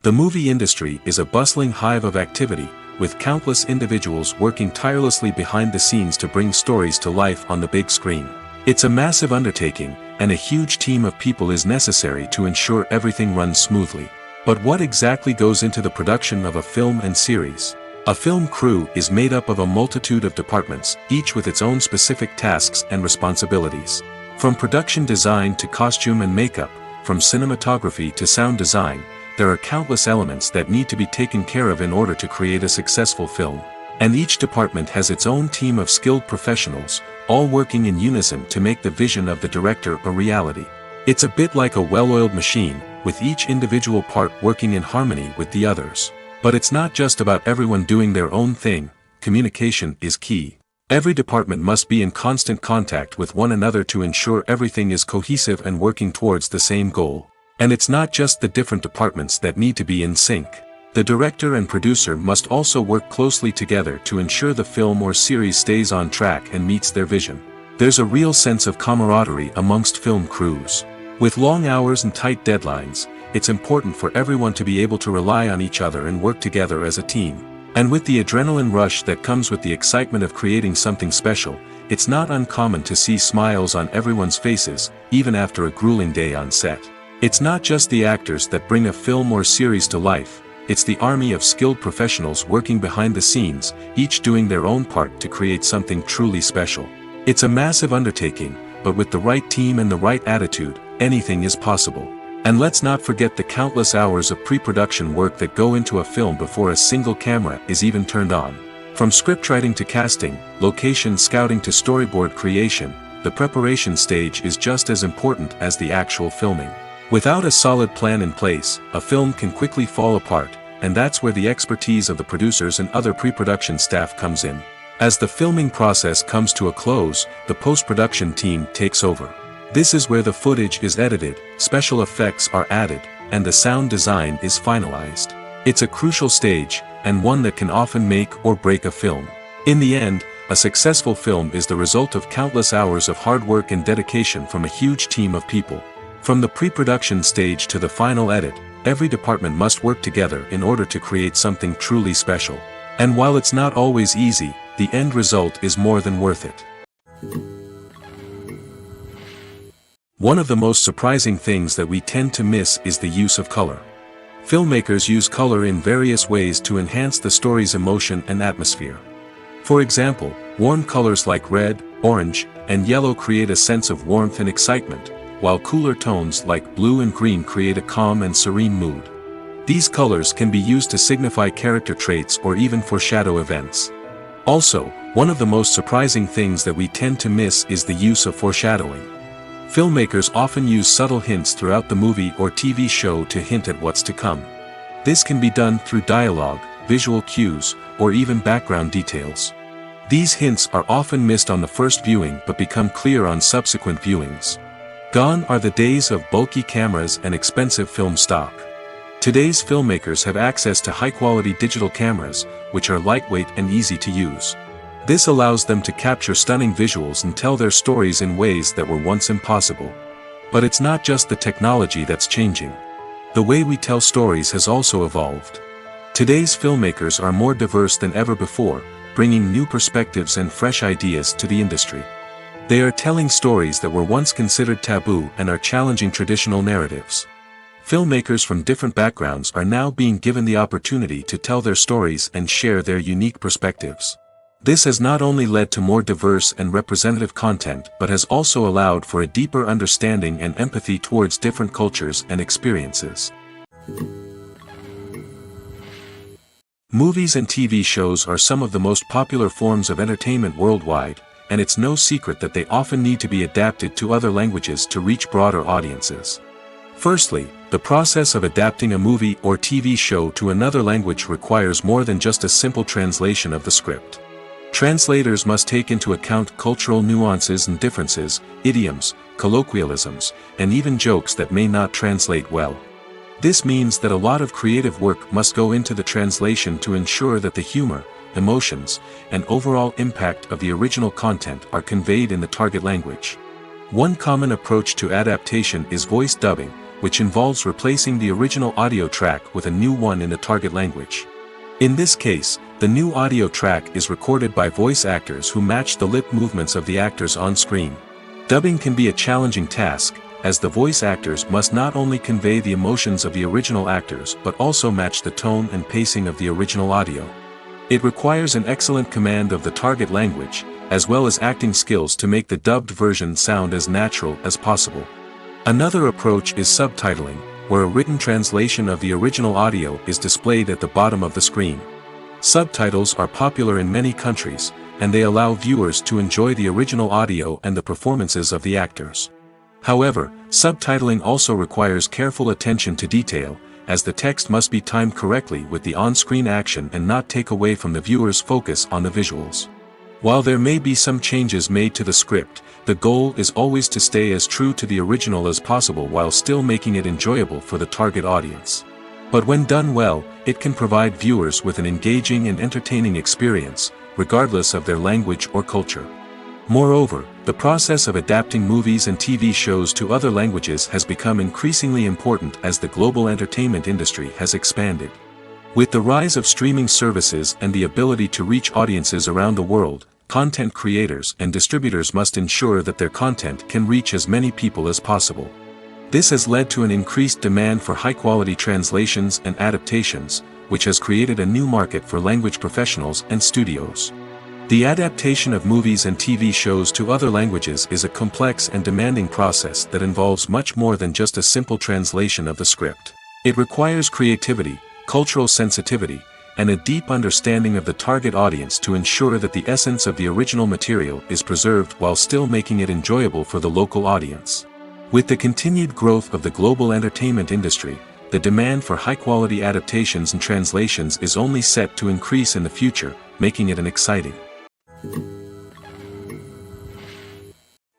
The movie industry is a bustling hive of activity, with countless individuals working tirelessly behind the scenes to bring stories to life on the big screen. It's a massive undertaking, and a huge team of people is necessary to ensure everything runs smoothly. But what exactly goes into the production of a film and series? A film crew is made up of a multitude of departments, each with its own specific tasks and responsibilities. From production design to costume and makeup, from cinematography to sound design, there are countless elements that need to be taken care of in order to create a successful film. And each department has its own team of skilled professionals, all working in unison to make the vision of the director a reality. It's a bit like a well-oiled machine, with each individual part working in harmony with the others. But it's not just about everyone doing their own thing. Communication is key. Every department must be in constant contact with one another to ensure everything is cohesive and working towards the same goal. And it's not just the different departments that need to be in sync. The director and producer must also work closely together to ensure the film or series stays on track and meets their vision. There's a real sense of camaraderie amongst film crews. With long hours and tight deadlines, it's important for everyone to be able to rely on each other and work together as a team. And with the adrenaline rush that comes with the excitement of creating something special, it's not uncommon to see smiles on everyone's faces, even after a grueling day on set. It's not just the actors that bring a film or series to life, it's the army of skilled professionals working behind the scenes, each doing their own part to create something truly special. It's a massive undertaking, but with the right team and the right attitude, anything is possible. And let's not forget the countless hours of pre-production work that go into a film before a single camera is even turned on. From scriptwriting to casting, location scouting to storyboard creation, the preparation stage is just as important as the actual filming. Without a solid plan in place, a film can quickly fall apart, and that's where the expertise of the producers and other pre-production staff comes in. As the filming process comes to a close, the post-production team takes over. This is where the footage is edited, special effects are added, and the sound design is finalized. It's a crucial stage, and one that can often make or break a film. In the end, a successful film is the result of countless hours of hard work and dedication from a huge team of people. From the pre-production stage to the final edit, every department must work together in order to create something truly special. And while it's not always easy, the end result is more than worth it. One of the most surprising things that we tend to miss is the use of color. Filmmakers use color in various ways to enhance the story's emotion and atmosphere. For example, warm colors like red, orange, and yellow create a sense of warmth and excitement, while cooler tones like blue and green create a calm and serene mood. These colors can be used to signify character traits or even foreshadow events. Also, one of the most surprising things that we tend to miss is the use of foreshadowing. Filmmakers often use subtle hints throughout the movie or TV show to hint at what's to come. This can be done through dialogue, visual cues, or even background details. These hints are often missed on the first viewing but become clear on subsequent viewings. Gone are the days of bulky cameras and expensive film stock. Today's filmmakers have access to high-quality digital cameras, which are lightweight and easy to use. This allows them to capture stunning visuals and tell their stories in ways that were once impossible. But it's not just the technology that's changing. The way we tell stories has also evolved. Today's filmmakers are more diverse than ever before, bringing new perspectives and fresh ideas to the industry. They are telling stories that were once considered taboo and are challenging traditional narratives. Filmmakers from different backgrounds are now being given the opportunity to tell their stories and share their unique perspectives. This has not only led to more diverse and representative content but has also allowed for a deeper understanding and empathy towards different cultures and experiences. Movies and TV shows are some of the most popular forms of entertainment worldwide, and it's no secret that they often need to be adapted to other languages to reach broader audiences. Firstly, the process of adapting a movie or TV show to another language requires more than just a simple translation of the script. Translators must take into account cultural nuances and differences, idioms, colloquialisms, and even jokes that may not translate well. This means that a lot of creative work must go into the translation to ensure that the humor, emotions, and overall impact of the original content are conveyed in the target language. One common approach to adaptation is voice dubbing, which involves replacing the original audio track with a new one in the target language. In this case, the new audio track is recorded by voice actors who match the lip movements of the actors on screen. Dubbing can be a challenging task, as the voice actors must not only convey the emotions of the original actors but also match the tone and pacing of the original audio. It requires an excellent command of the target language, as well as acting skills to make the dubbed version sound as natural as possible. Another approach is subtitling, where a written translation of the original audio is displayed at the bottom of the screen. Subtitles are popular in many countries, and they allow viewers to enjoy the original audio and the performances of the actors. However, subtitling also requires careful attention to detail, as the text must be timed correctly with the on-screen action and not take away from the viewer's focus on the visuals. While there may be some changes made to the script, the goal is always to stay as true to the original as possible while still making it enjoyable for the target audience. But when done well, it can provide viewers with an engaging and entertaining experience, regardless of their language or culture. Moreover, the process of adapting movies and TV shows to other languages has become increasingly important as the global entertainment industry has expanded. With the rise of streaming services and the ability to reach audiences around the world, content creators and distributors must ensure that their content can reach as many people as possible. This has led to an increased demand for high-quality translations and adaptations, which has created a new market for language professionals and studios. The adaptation of movies and TV shows to other languages is a complex and demanding process that involves much more than just a simple translation of the script. It requires creativity, cultural sensitivity, and a deep understanding of the target audience to ensure that the essence of the original material is preserved while still making it enjoyable for the local audience. With the continued growth of the global entertainment industry, the demand for high-quality adaptations and translations is only set to increase in the future, making it an exciting.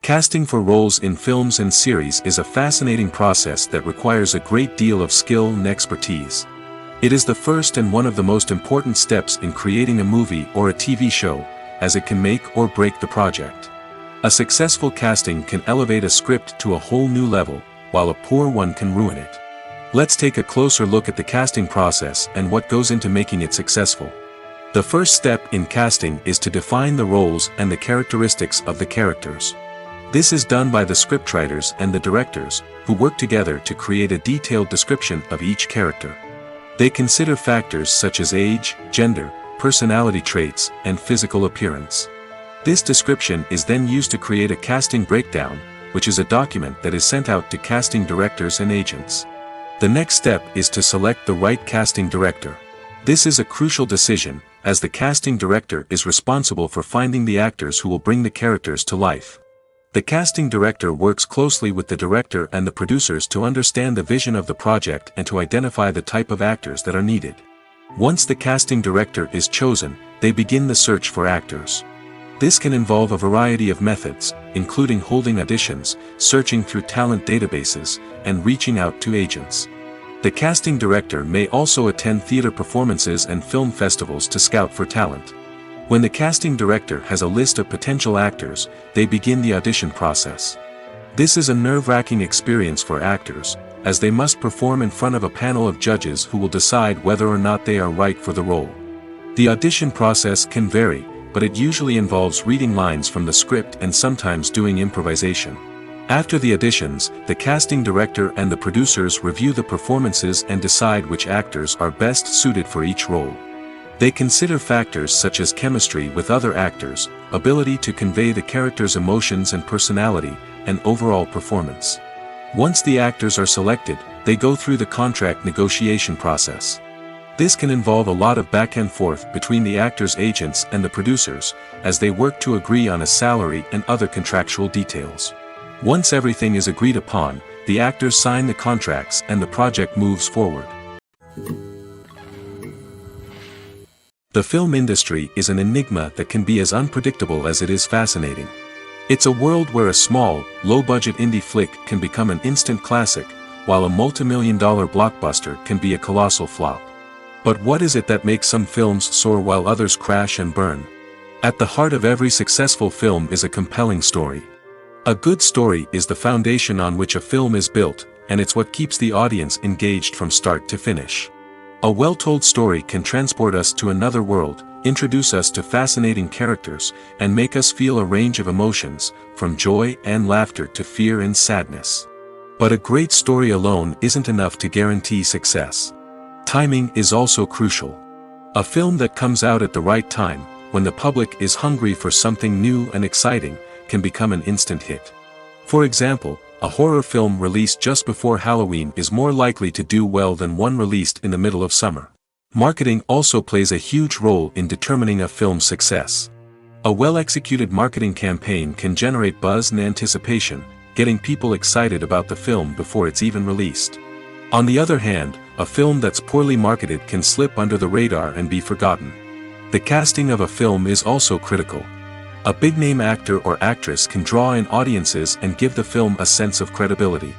Casting for roles in films and series is a fascinating process that requires a great deal of skill and expertise. It is the first and one of the most important steps in creating a movie or a TV show, as it can make or break the project. A successful casting can elevate a script to a whole new level, while a poor one can ruin it. Let's take a closer look at the casting process and what goes into making it successful. The first step in casting is to define the roles and the characteristics of the characters. This is done by the scriptwriters and the directors, who work together to create a detailed description of each character. They consider factors such as age, gender, personality traits, and physical appearance. This description is then used to create a casting breakdown, which is a document that is sent out to casting directors and agents. The next step is to select the right casting director. This is a crucial decision, as the casting director is responsible for finding the actors who will bring the characters to life. The casting director works closely with the director and the producers to understand the vision of the project and to identify the type of actors that are needed. Once the casting director is chosen, they begin the search for actors. This can involve a variety of methods, including holding auditions, searching through talent databases, and reaching out to agents. The casting director may also attend theater performances and film festivals to scout for talent. When the casting director has a list of potential actors, they begin the audition process. This is a nerve-wracking experience for actors, as they must perform in front of a panel of judges who will decide whether or not they are right for the role. The audition process can vary, but it usually involves reading lines from the script and sometimes doing improvisation. After the auditions, the casting director and the producers review the performances and decide which actors are best suited for each role. They consider factors such as chemistry with other actors, ability to convey the character's emotions and personality, and overall performance. Once the actors are selected, they go through the contract negotiation process. This can involve a lot of back and forth between the actors' agents and the producers, as they work to agree on a salary and other contractual details. Once everything is agreed upon, the actors sign the contracts and the project moves forward. The film industry is an enigma that can be as unpredictable as it is fascinating. It's a world where a small, low-budget indie flick can become an instant classic, while a multi-million-dollar blockbuster can be a colossal flop. But what is it that makes some films soar while others crash and burn? At the heart of every successful film is a compelling story. A good story is the foundation on which a film is built, and it's what keeps the audience engaged from start to finish. A well-told story can transport us to another world, introduce us to fascinating characters, and make us feel a range of emotions, from joy and laughter to fear and sadness. But a great story alone isn't enough to guarantee success. Timing is also crucial. A film that comes out at the right time, when the public is hungry for something new and exciting, can become an instant hit. For example, a horror film released just before Halloween is more likely to do well than one released in the middle of summer. Marketing also plays a huge role in determining a film's success. A well-executed marketing campaign can generate buzz and anticipation, getting people excited about the film before it's even released. On the other hand, a film that's poorly marketed can slip under the radar and be forgotten. The casting of a film is also critical. A big-name actor or actress can draw in audiences and give the film a sense of credibility.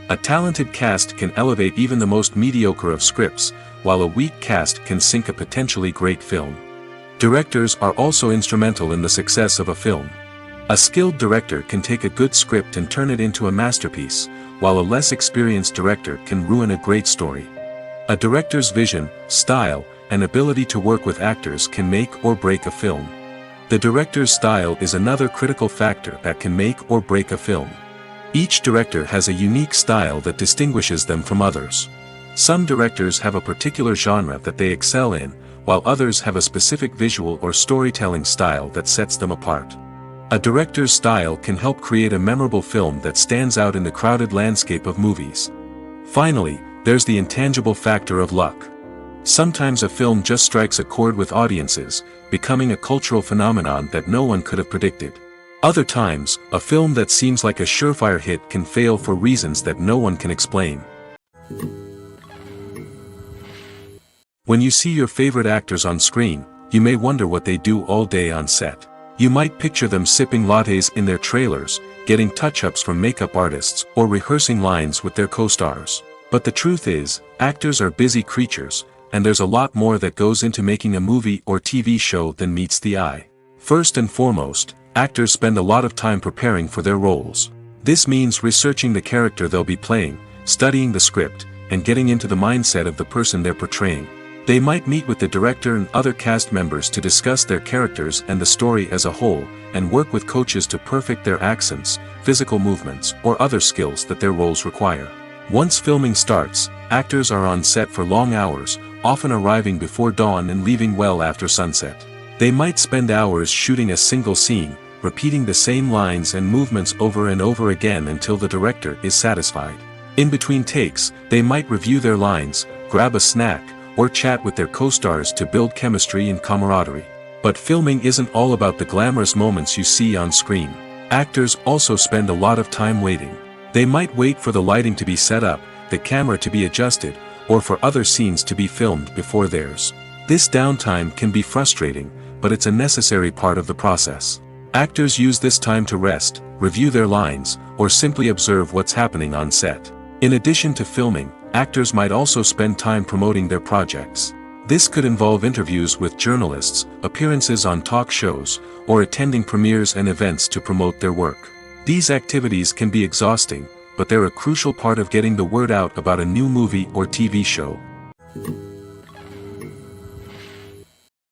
A talented cast can elevate even the most mediocre of scripts, while a weak cast can sink a potentially great film. Directors are also instrumental in the success of a film. A skilled director can take a good script and turn it into a masterpiece, while a less experienced director can ruin a great story. A director's vision, style, and ability to work with actors can make or break a film. The director's style is another critical factor that can make or break a film. Each director has a unique style that distinguishes them from others. Some directors have a particular genre that they excel in, while others have a specific visual or storytelling style that sets them apart. A director's style can help create a memorable film that stands out in the crowded landscape of movies. Finally, there's the intangible factor of luck. Sometimes a film just strikes a chord with audiences, becoming a cultural phenomenon that no one could have predicted. Other times, a film that seems like a surefire hit can fail for reasons that no one can explain. When you see your favorite actors on screen, you may wonder what they do all day on set. You might picture them sipping lattes in their trailers, getting touch-ups from makeup artists, or rehearsing lines with their co-stars. But the truth is, actors are busy creatures, and there's a lot more that goes into making a movie or TV show than meets the eye. First and foremost, actors spend a lot of time preparing for their roles. This means researching the character they'll be playing, studying the script, and getting into the mindset of the person they're portraying. They might meet with the director and other cast members to discuss their characters and the story as a whole, and work with coaches to perfect their accents, physical movements, or other skills that their roles require. Once filming starts, actors are on set for long hours, often arriving before dawn and leaving well after sunset. They might spend hours shooting a single scene, repeating the same lines and movements over and over again until the director is satisfied. In between takes, they might review their lines, grab a snack, or chat with their co-stars to build chemistry and camaraderie. But filming isn't all about the glamorous moments you see on screen. Actors also spend a lot of time waiting. They might wait for the lighting to be set up, the camera to be adjusted, or for other scenes to be filmed before theirs. This downtime can be frustrating, but it's a necessary part of the process. Actors use this time to rest, review their lines, or simply observe what's happening on set. In addition to filming, actors might also spend time promoting their projects. This could involve interviews with journalists, appearances on talk shows, or attending premieres and events to promote their work. These activities can be exhausting, but they're a crucial part of getting the word out about a new movie or TV show.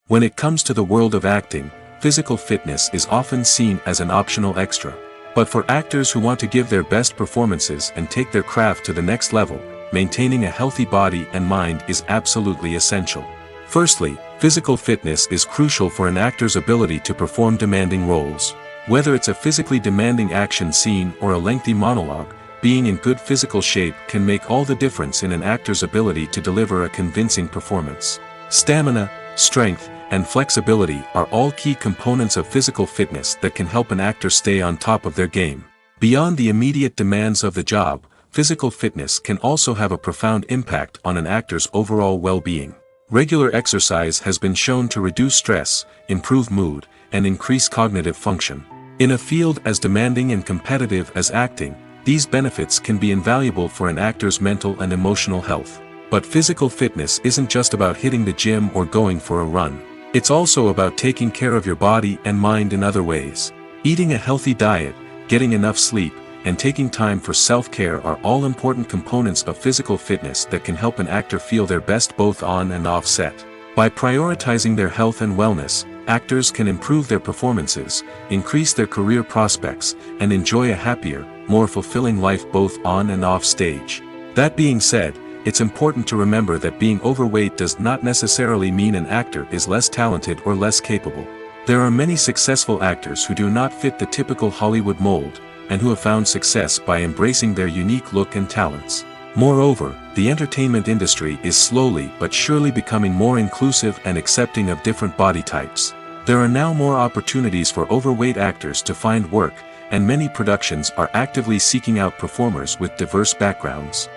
When it comes to the world of acting, physical fitness is often seen as an optional extra. But for actors who want to give their best performances and take their craft to the next level, maintaining a healthy body and mind is absolutely essential. Firstly, physical fitness is crucial for an actor's ability to perform demanding roles. Whether it's a physically demanding action scene or a lengthy monologue, being in good physical shape can make all the difference in an actor's ability to deliver a convincing performance. Stamina, strength, and flexibility are all key components of physical fitness that can help an actor stay on top of their game. Beyond the immediate demands of the job, physical fitness can also have a profound impact on an actor's overall well-being. Regular exercise has been shown to reduce stress, improve mood, and increase cognitive function. In a field as demanding and competitive as acting, these benefits can be invaluable for an actor's mental and emotional health. But physical fitness isn't just about hitting the gym or going for a run. It's also about taking care of your body and mind in other ways. Eating a healthy diet, getting enough sleep, and taking time for self-care are all important components of physical fitness that can help an actor feel their best both on and off set. By prioritizing their health and wellness, actors can improve their performances, increase their career prospects, and enjoy a happier, more fulfilling life both on and off stage. That being said, it's important to remember that being overweight does not necessarily mean an actor is less talented or less capable. There are many successful actors who do not fit the typical Hollywood mold, and who have found success by embracing their unique look and talents. Moreover, the entertainment industry is slowly but surely becoming more inclusive and accepting of different body types. There are now more opportunities for overweight actors to find work, and many productions are actively seeking out performers with diverse backgrounds.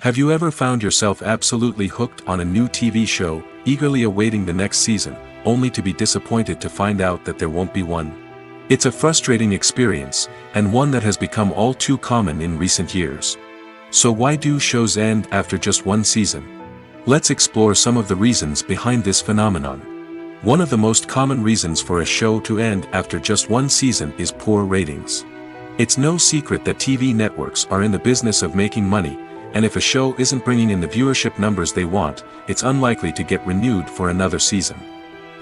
Have you ever found yourself absolutely hooked on a new TV show, eagerly awaiting the next season, only to be disappointed to find out that there won't be one? It's a frustrating experience, and one that has become all too common in recent years. So why do shows end after just one season? Let's explore some of the reasons behind this phenomenon. One of the most common reasons for a show to end after just one season is poor ratings. It's no secret that TV networks are in the business of making money, and if a show isn't bringing in the viewership numbers they want, it's unlikely to get renewed for another season.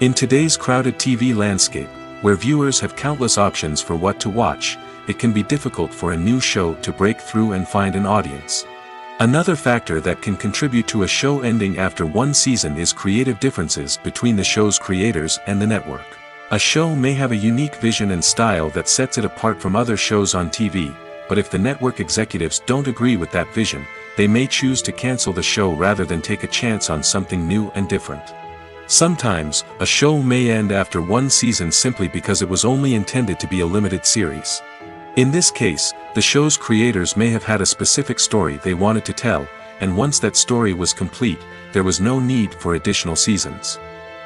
In today's crowded TV landscape, where viewers have countless options for what to watch, it can be difficult for a new show to break through and find an audience. Another factor that can contribute to a show ending after one season is creative differences between the show's creators and the network. A show may have a unique vision and style that sets it apart from other shows on TV, but if the network executives don't agree with that vision, they may choose to cancel the show rather than take a chance on something new and different. Sometimes, a show may end after one season simply because it was only intended to be a limited series. In this case, the show's creators may have had a specific story they wanted to tell, and once that story was complete, there was no need for additional seasons.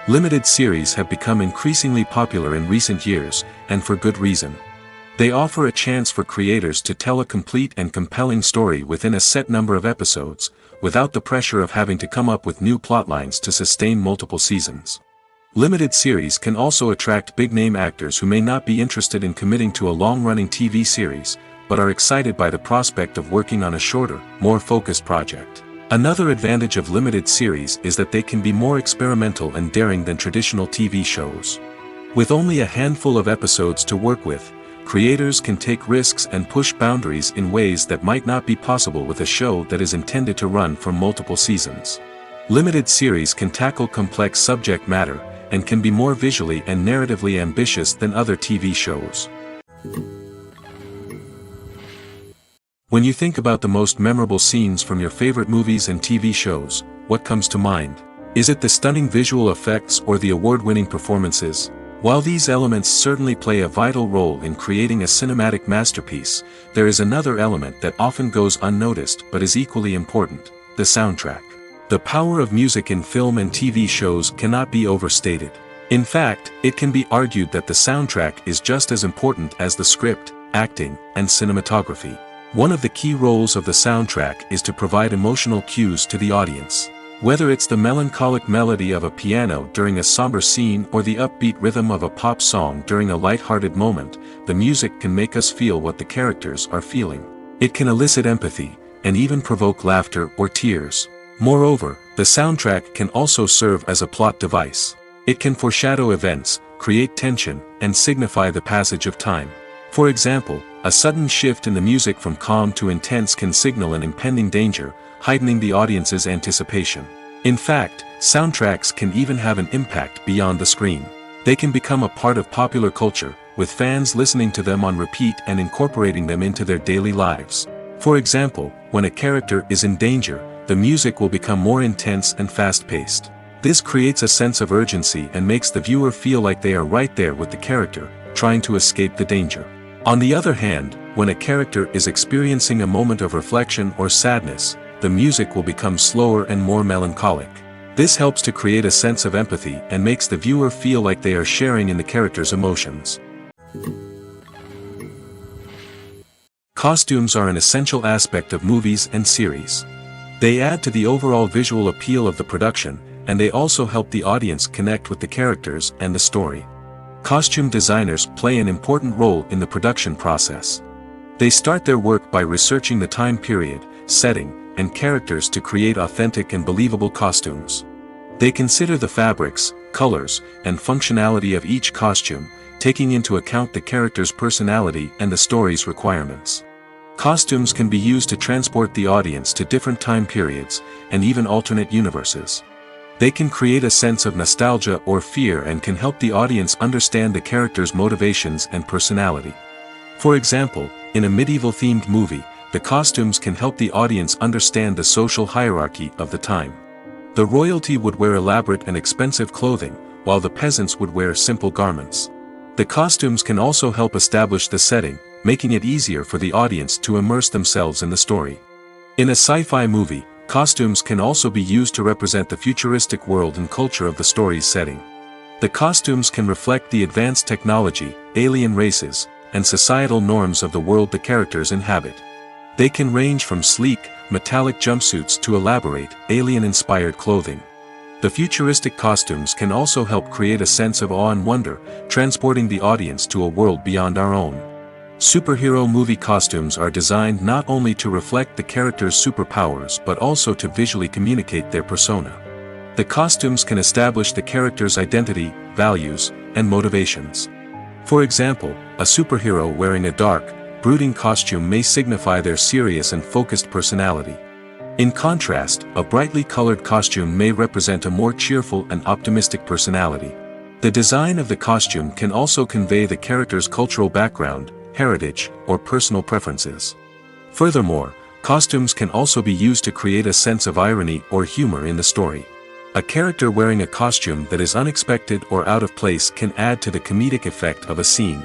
Limited series have become increasingly popular in recent years, and for good reason. They offer a chance for creators to tell a complete and compelling story within a set number of episodes, without the pressure of having to come up with new plotlines to sustain multiple seasons. Limited series can also attract big-name actors who may not be interested in committing to a long-running TV series, but are excited by the prospect of working on a shorter, more focused project. Another advantage of limited series is that they can be more experimental and daring than traditional TV shows. With only a handful of episodes to work with, creators can take risks and push boundaries in ways that might not be possible with a show that is intended to run for multiple seasons. Limited series can tackle complex subject matter, and can be more visually and narratively ambitious than other TV shows. When you think about the most memorable scenes from your favorite movies and TV shows, what comes to mind? Is it the stunning visual effects or the award-winning performances? While these elements certainly play a vital role in creating a cinematic masterpiece, there is another element that often goes unnoticed but is equally important: the soundtrack. The power of music in film and TV shows cannot be overstated. In fact, it can be argued that the soundtrack is just as important as the script, acting, and cinematography. One of the key roles of the soundtrack is to provide emotional cues to the audience. Whether it's the melancholic melody of a piano during a somber scene or the upbeat rhythm of a pop song during a light-hearted moment, the music can make us feel what the characters are feeling. It can elicit empathy, and even provoke laughter or tears. Moreover, the soundtrack can also serve as a plot device. It can foreshadow events, create tension, and signify the passage of time. For example, a sudden shift in the music from calm to intense can signal an impending danger, heightening the audience's anticipation. In fact, soundtracks can even have an impact beyond the screen. They can become a part of popular culture, with fans listening to them on repeat and incorporating them into their daily lives. For example, when a character is in danger, the music will become more intense and fast-paced. This creates a sense of urgency and makes the viewer feel like they are right there with the character, trying to escape the danger. On the other hand, when a character is experiencing a moment of reflection or sadness, the music will become slower and more melancholic. This helps to create a sense of empathy and makes the viewer feel like they are sharing in the character's emotions. Costumes are an essential aspect of movies and series. They add to the overall visual appeal of the production, and they also help the audience connect with the characters and the story. Costume designers play an important role in the production process. They start their work by researching the time period, setting, and characters to create authentic and believable costumes. They consider the fabrics, colors, and functionality of each costume, taking into account the character's personality and the story's requirements. Costumes can be used to transport the audience to different time periods, and even alternate universes. They can create a sense of nostalgia or fear and can help the audience understand the character's motivations and personality. For example, in a medieval-themed movie, the costumes can help the audience understand the social hierarchy of the time. The royalty would wear elaborate and expensive clothing, while the peasants would wear simple garments. The costumes can also help establish the setting, making it easier for the audience to immerse themselves in the story. In a sci-fi movie, costumes can also be used to represent the futuristic world and culture of the story's setting. The costumes can reflect the advanced technology, alien races, and societal norms of the world the characters inhabit. They can range from sleek, metallic jumpsuits to elaborate, alien-inspired clothing. The futuristic costumes can also help create a sense of awe and wonder, transporting the audience to a world beyond our own. Superhero movie costumes are designed not only to reflect the character's superpowers but also to visually communicate their persona. The costumes can establish the character's identity, values, and motivations. For example, a superhero wearing a dark, brooding costume may signify their serious and focused personality. In contrast, a brightly colored costume may represent a more cheerful and optimistic personality. The design of the costume can also convey the character's cultural background, heritage, or personal preferences. Furthermore, costumes can also be used to create a sense of irony or humor in the story. A character wearing a costume that is unexpected or out of place can add to the comedic effect of a scene.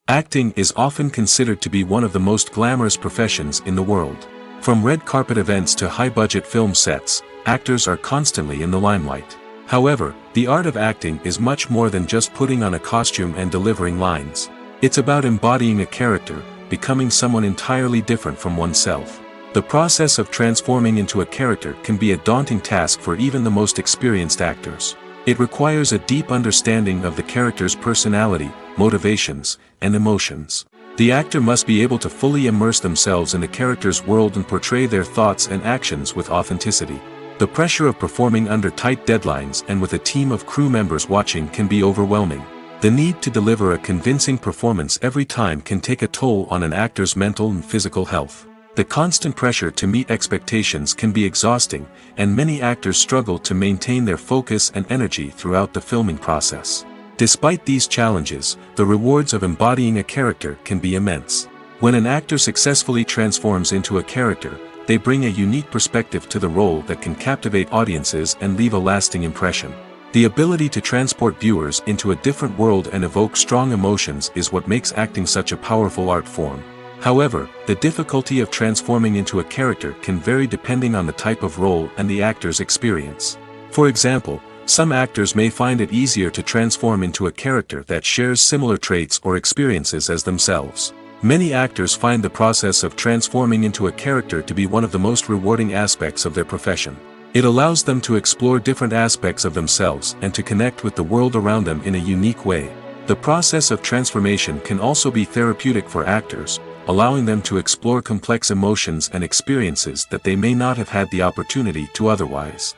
Acting is often considered to be one of the most glamorous professions in the world. From red carpet events to high-budget film sets, actors are constantly in the limelight. However, the art of acting is much more than just putting on a costume and delivering lines. It's about embodying a character, becoming someone entirely different from oneself. The process of transforming into a character can be a daunting task for even the most experienced actors. It requires a deep understanding of the character's personality, motivations, and emotions. The actor must be able to fully immerse themselves in the character's world and portray their thoughts and actions with authenticity. The pressure of performing under tight deadlines and with a team of crew members watching can be overwhelming. The need to deliver a convincing performance every time can take a toll on an actor's mental and physical health. The constant pressure to meet expectations can be exhausting, and many actors struggle to maintain their focus and energy throughout the filming process. Despite these challenges, the rewards of embodying a character can be immense. When an actor successfully transforms into a character, they bring a unique perspective to the role that can captivate audiences and leave a lasting impression. The ability to transport viewers into a different world and evoke strong emotions is what makes acting such a powerful art form. However, the difficulty of transforming into a character can vary depending on the type of role and the actor's experience. For example, some actors may find it easier to transform into a character that shares similar traits or experiences as themselves. Many actors find the process of transforming into a character to be one of the most rewarding aspects of their profession. It allows them to explore different aspects of themselves and to connect with the world around them in a unique way. The process of transformation can also be therapeutic for actors, allowing them to explore complex emotions and experiences that they may not have had the opportunity to otherwise.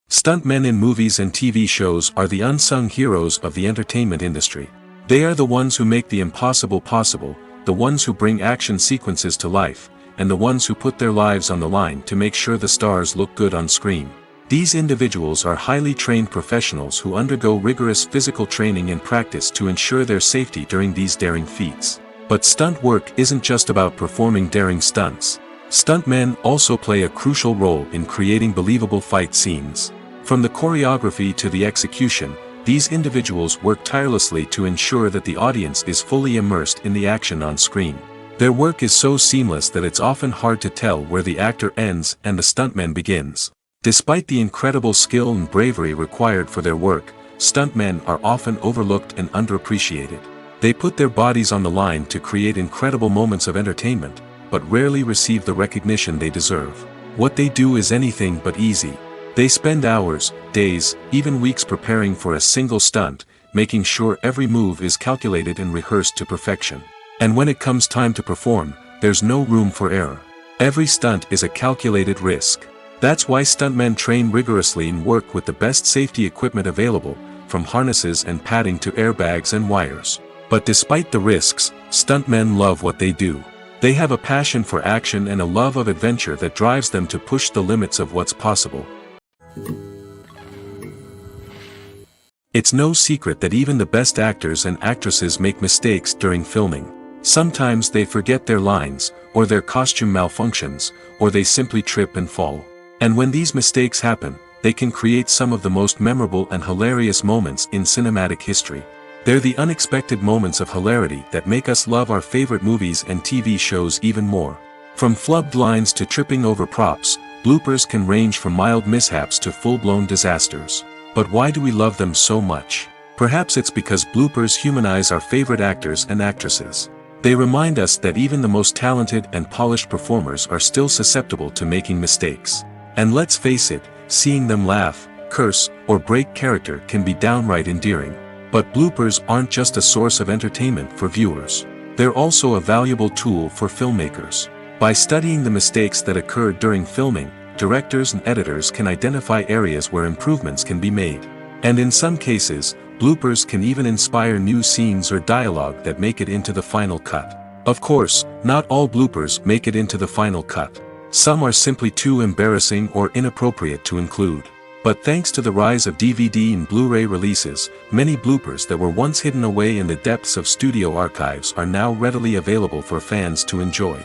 Stuntmen in movies and TV shows are the unsung heroes of the entertainment industry. They are the ones who make the impossible possible, the ones who bring action sequences to life, and the ones who put their lives on the line to make sure the stars look good on screen. These individuals are highly trained professionals who undergo rigorous physical training and practice to ensure their safety during these daring feats. But stunt work isn't just about performing daring stunts. Stuntmen also play a crucial role in creating believable fight scenes. From the choreography to the execution, these individuals work tirelessly to ensure that the audience is fully immersed in the action on screen. Their work is so seamless that it's often hard to tell where the actor ends and the stuntman begins. Despite the incredible skill and bravery required for their work, stuntmen are often overlooked and underappreciated. They put their bodies on the line to create incredible moments of entertainment, but rarely receive the recognition they deserve. What they do is anything but easy. They spend hours, days, even weeks preparing for a single stunt, making sure every move is calculated and rehearsed to perfection. And when it comes time to perform, there's no room for error. Every stunt is a calculated risk. That's why stuntmen train rigorously and work with the best safety equipment available, from harnesses and padding to airbags and wires. But despite the risks, stuntmen love what they do. They have a passion for action and a love of adventure that drives them to push the limits of what's possible. It's no secret that even the best actors and actresses make mistakes during filming. Sometimes they forget their lines, or their costume malfunctions, or they simply trip and fall. And when these mistakes happen, they can create some of the most memorable and hilarious moments in cinematic history. They're the unexpected moments of hilarity that make us love our favorite movies and TV shows even more. From flubbed lines to tripping over props, bloopers can range from mild mishaps to full-blown disasters. But why do we love them so much? Perhaps it's because bloopers humanize our favorite actors and actresses. They remind us that even the most talented and polished performers are still susceptible to making mistakes. And let's face it, seeing them laugh, curse, or break character can be downright endearing. But bloopers aren't just a source of entertainment for viewers. They're also a valuable tool for filmmakers. By studying the mistakes that occurred during filming, directors and editors can identify areas where improvements can be made. And in some cases, bloopers can even inspire new scenes or dialogue that make it into the final cut. Of course, not all bloopers make it into the final cut. Some are simply too embarrassing or inappropriate to include. But thanks to the rise of DVD and Blu-ray releases, many bloopers that were once hidden away in the depths of studio archives are now readily available for fans to enjoy.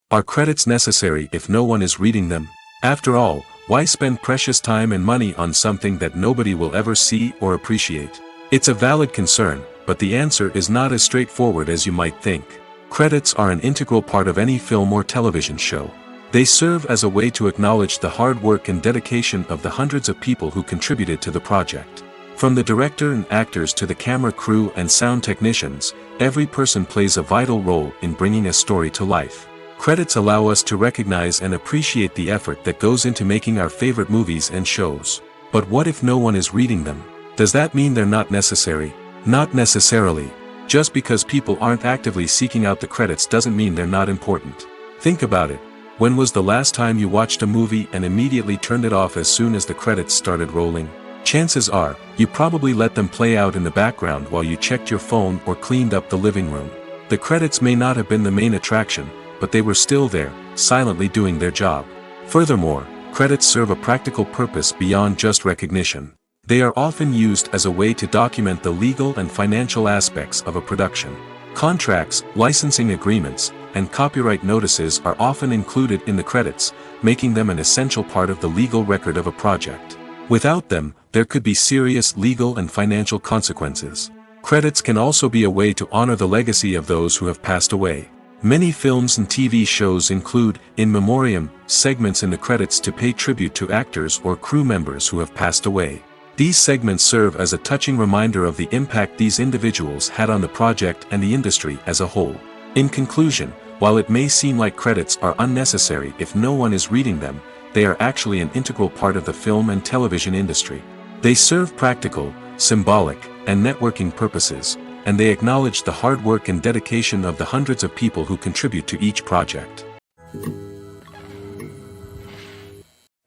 Are credits necessary if no one is reading them? After all, why spend precious time and money on something that nobody will ever see or appreciate? It's a valid concern, but the answer is not as straightforward as you might think. Credits are an integral part of any film or television show. They serve as a way to acknowledge the hard work and dedication of the hundreds of people who contributed to the project. From the director and actors to the camera crew and sound technicians, every person plays a vital role in bringing a story to life. Credits allow us to recognize and appreciate the effort that goes into making our favorite movies and shows. But what if no one is reading them? Does that mean they're not necessary? Not necessarily. Just because people aren't actively seeking out the credits doesn't mean they're not important. Think about it. When was the last time you watched a movie and immediately turned it off as soon as the credits started rolling? Chances are, you probably let them play out in the background while you checked your phone or cleaned up the living room. The credits may not have been the main attraction, but they were still there, silently doing their job. Furthermore, credits serve a practical purpose beyond just recognition. They are often used as a way to document the legal and financial aspects of a production. Contracts, licensing agreements, and copyright notices are often included in the credits, making them an essential part of the legal record of a project. Without them, there could be serious legal and financial consequences. Credits can also be a way to honor the legacy of those who have passed away. Many films and TV shows include, in memoriam, segments in the credits to pay tribute to actors or crew members who have passed away. These segments serve as a touching reminder of the impact these individuals had on the project and the industry as a whole. In conclusion, while it may seem like credits are unnecessary if no one is reading them, they are actually an integral part of the film and television industry. They serve practical, symbolic, and networking purposes, and they acknowledge the hard work and dedication of the hundreds of people who contribute to each project.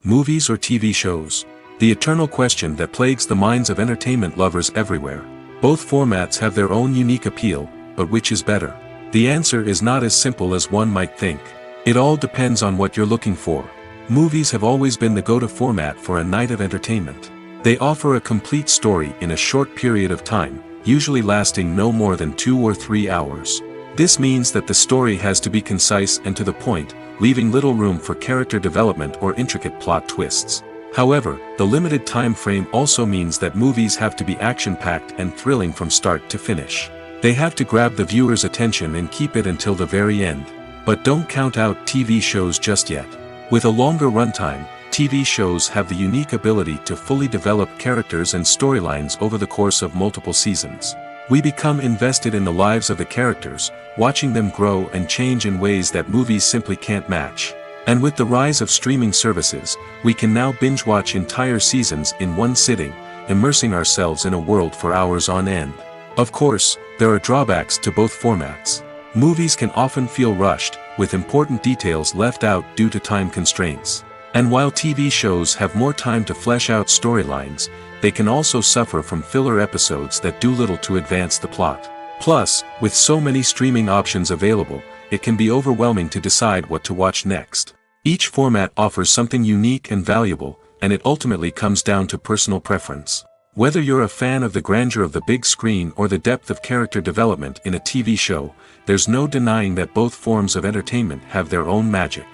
Movies or TV shows? The eternal question that plagues the minds of entertainment lovers everywhere. Both formats have their own unique appeal, but which is better? The answer is not as simple as one might think. It all depends on what you're looking for. Movies have always been the go-to format for a night of entertainment. They offer a complete story in a short period of time, usually lasting no more than 2 or 3 hours. This means that the story has to be concise and to the point, leaving little room for character development or intricate plot twists. However, the limited time frame also means that movies have to be action-packed and thrilling from start to finish. They have to grab the viewer's attention and keep it until the very end. But don't count out TV shows just yet. With a longer runtime, TV shows have the unique ability to fully develop characters and storylines over the course of multiple seasons. We become invested in the lives of the characters, watching them grow and change in ways that movies simply can't match. And with the rise of streaming services, we can now binge-watch entire seasons in one sitting, immersing ourselves in a world for hours on end. Of course, there are drawbacks to both formats. Movies can often feel rushed, with important details left out due to time constraints. And while TV shows have more time to flesh out storylines, they can also suffer from filler episodes that do little to advance the plot. Plus, with so many streaming options available, it can be overwhelming to decide what to watch next. Each format offers something unique and valuable, and it ultimately comes down to personal preference. Whether you're a fan of the grandeur of the big screen or the depth of character development in a TV show, there's no denying that both forms of entertainment have their own magic.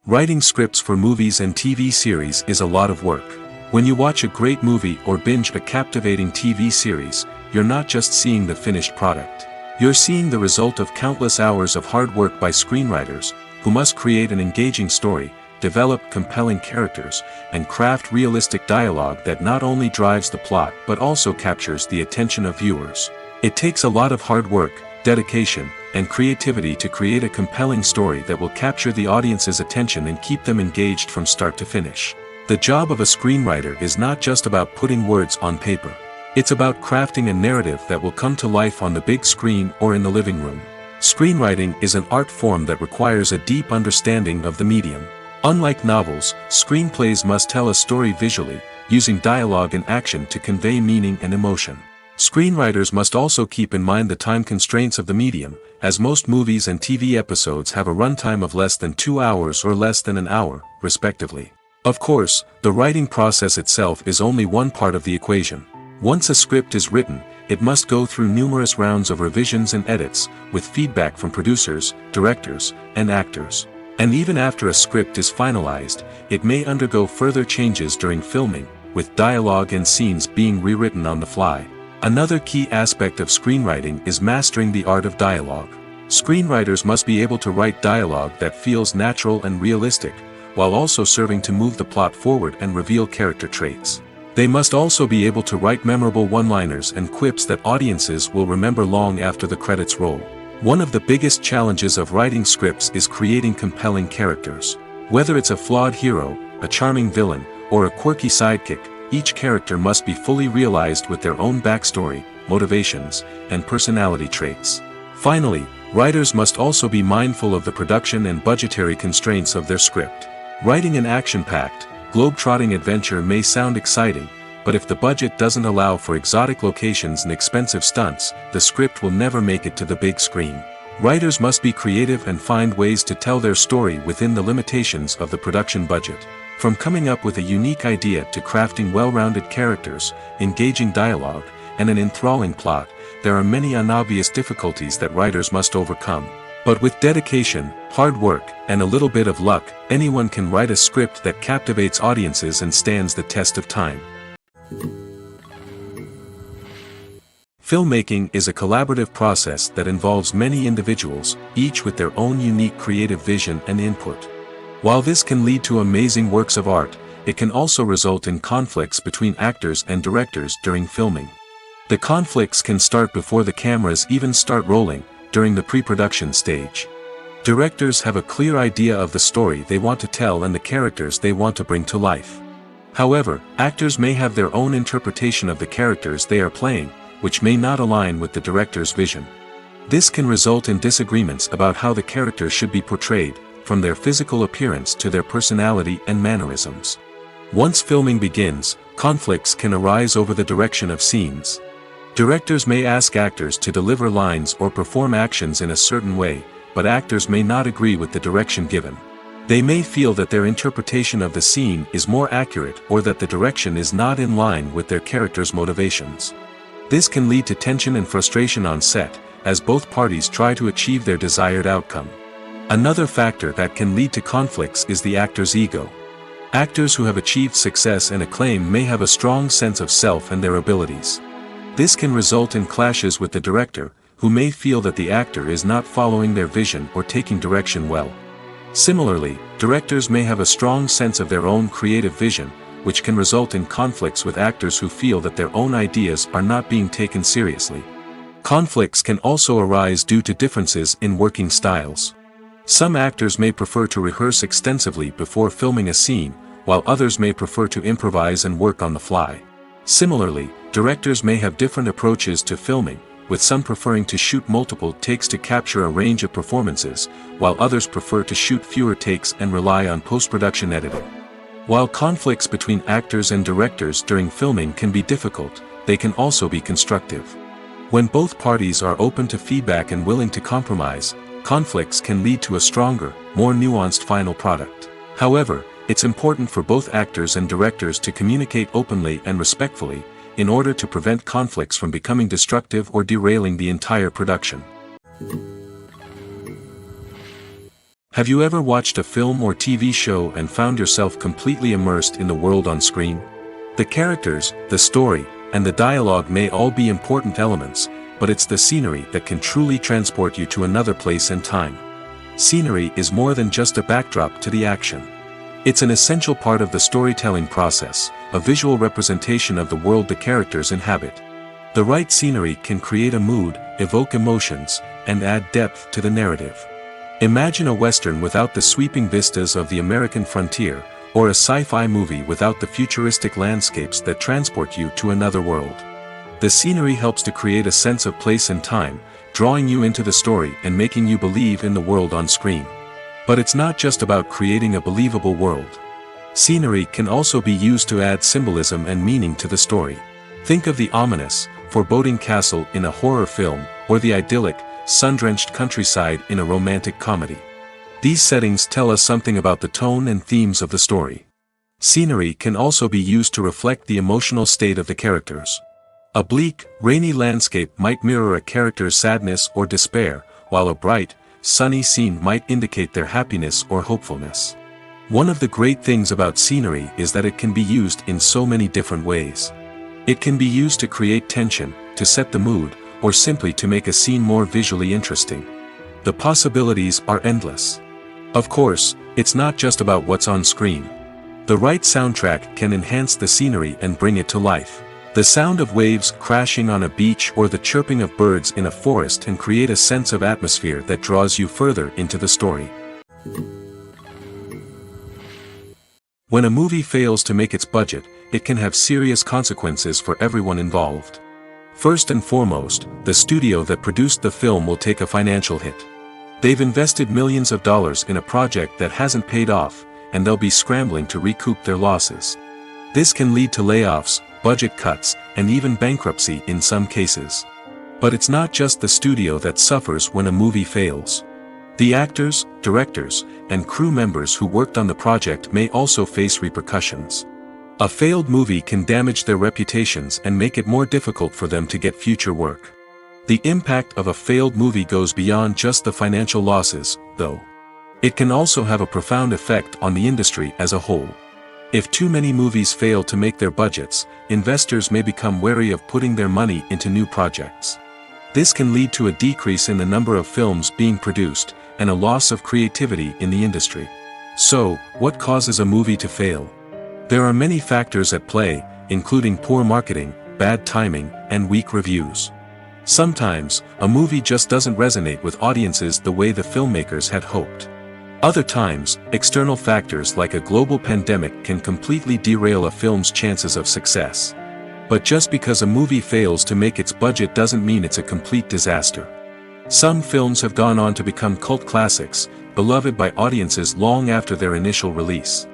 Writing scripts for movies and TV series is a lot of work. When you watch a great movie or binge a captivating TV series, you're not just seeing the finished product. You're seeing the result of countless hours of hard work by screenwriters, who must create an engaging story, develop compelling characters, and craft realistic dialogue that not only drives the plot but also captures the attention of viewers. It takes a lot of hard work, dedication, and creativity to create a compelling story that will capture the audience's attention and keep them engaged from start to finish. The job of a screenwriter is not just about putting words on paper. It's about crafting a narrative that will come to life on the big screen or in the living room. Screenwriting is an art form that requires a deep understanding of the medium. Unlike novels, screenplays must tell a story visually, using dialogue and action to convey meaning and emotion. Screenwriters must also keep in mind the time constraints of the medium, as most movies and TV episodes have a runtime of less than 2 hours or less than an hour, respectively. Of course, the writing process itself is only one part of the equation. Once a script is written, it must go through numerous rounds of revisions and edits, with feedback from producers, directors, and actors. And even after a script is finalized, it may undergo further changes during filming, with dialogue and scenes being rewritten on the fly. Another key aspect of screenwriting is mastering the art of dialogue. Screenwriters must be able to write dialogue that feels natural and realistic, while also serving to move the plot forward and reveal character traits. They must also be able to write memorable one-liners and quips that audiences will remember long after the credits roll. One of the biggest challenges of writing scripts is creating compelling characters. Whether it's a flawed hero, a charming villain, or a quirky sidekick, each character must be fully realized with their own backstory, motivations, and personality traits. Finally, writers must also be mindful of the production and budgetary constraints of their script. Writing an action-packed, globe-trotting adventure may sound exciting, but if the budget doesn't allow for exotic locations and expensive stunts, the script will never make it to the big screen. Writers must be creative and find ways to tell their story within the limitations of the production budget. From coming up with a unique idea to crafting well-rounded characters, engaging dialogue, and an enthralling plot, there are many unobvious difficulties that writers must overcome. But with dedication, hard work, and a little bit of luck, anyone can write a script that captivates audiences and stands the test of time. Filmmaking is a collaborative process that involves many individuals, each with their own unique creative vision and input. While this can lead to amazing works of art, it can also result in conflicts between actors and directors during filming. The conflicts can start before the cameras even start rolling, during the pre-production stage. Directors have a clear idea of the story they want to tell and the characters they want to bring to life. However, actors may have their own interpretation of the characters they are playing, which may not align with the director's vision. This can result in disagreements about how the characters should be portrayed, from their physical appearance to their personality and mannerisms. Once filming begins, conflicts can arise over the direction of scenes. Directors may ask actors to deliver lines or perform actions in a certain way, but actors may not agree with the direction given. They may feel that their interpretation of the scene is more accurate or that the direction is not in line with their character's motivations. This can lead to tension and frustration on set, as both parties try to achieve their desired outcome. Another factor that can lead to conflicts is the actor's ego. Actors who have achieved success and acclaim may have a strong sense of self and their abilities. This can result in clashes with the director, who may feel that the actor is not following their vision or taking direction well. Similarly, directors may have a strong sense of their own creative vision, which can result in conflicts with actors who feel that their own ideas are not being taken seriously. Conflicts can also arise due to differences in working styles. Some actors may prefer to rehearse extensively before filming a scene, while others may prefer to improvise and work on the fly. Similarly, directors may have different approaches to filming, with some preferring to shoot multiple takes to capture a range of performances, while others prefer to shoot fewer takes and rely on post-production editing. While conflicts between actors and directors during filming can be difficult, they can also be constructive. When both parties are open to feedback and willing to compromise, conflicts can lead to a stronger, more nuanced final product. However, it's important for both actors and directors to communicate openly and respectfully, in order to prevent conflicts from becoming destructive or derailing the entire production. Have you ever watched a film or TV show and found yourself completely immersed in the world on screen? The characters, the story, and the dialogue may all be important elements, but it's the scenery that can truly transport you to another place and time. Scenery is more than just a backdrop to the action. It's an essential part of the storytelling process, a visual representation of the world the characters inhabit. The right scenery can create a mood, evoke emotions, and add depth to the narrative. Imagine a western without the sweeping vistas of the American frontier, or a sci-fi movie without the futuristic landscapes that transport you to another world. The scenery helps to create a sense of place and time, drawing you into the story and making you believe in the world on screen. But it's not just about creating a believable world. Scenery can also be used to add symbolism and meaning to the story. Think of the ominous, foreboding castle in a horror film, or the idyllic, sun-drenched countryside in a romantic comedy. These settings tell us something about the tone and themes of the story. Scenery can also be used to reflect the emotional state of the characters. A bleak, rainy landscape might mirror a character's sadness or despair, while a bright, sunny scene might indicate their happiness or hopefulness. One of the great things about scenery is that it can be used in so many different ways. It can be used to create tension, to set the mood, or simply to make a scene more visually interesting. The possibilities are endless. Of course, it's not just about what's on screen. The right soundtrack can enhance the scenery and bring it to life. The sound of waves crashing on a beach or the chirping of birds in a forest can create a sense of atmosphere that draws you further into the story. When a movie fails to make its budget, it can have serious consequences for everyone involved. First and foremost, the studio that produced the film will take a financial hit. They've invested millions of dollars in a project that hasn't paid off, and they'll be scrambling to recoup their losses. This can lead to layoffs, budget cuts, and even bankruptcy in some cases. But it's not just the studio that suffers when a movie fails. The actors, directors, and crew members who worked on the project may also face repercussions. A failed movie can damage their reputations and make it more difficult for them to get future work. The impact of a failed movie goes beyond just the financial losses, though. It can also have a profound effect on the industry as a whole. If too many movies fail to make their budgets, investors may become wary of putting their money into new projects. This can lead to a decrease in the number of films being produced, and a loss of creativity in the industry. So, what causes a movie to fail? There are many factors at play, including poor marketing, bad timing, and weak reviews. Sometimes, a movie just doesn't resonate with audiences the way the filmmakers had hoped. Other times, external factors like a global pandemic can completely derail a film's chances of success. But just because a movie fails to make its budget doesn't mean it's a complete disaster. Some films have gone on to become cult classics, beloved by audiences long after their initial release.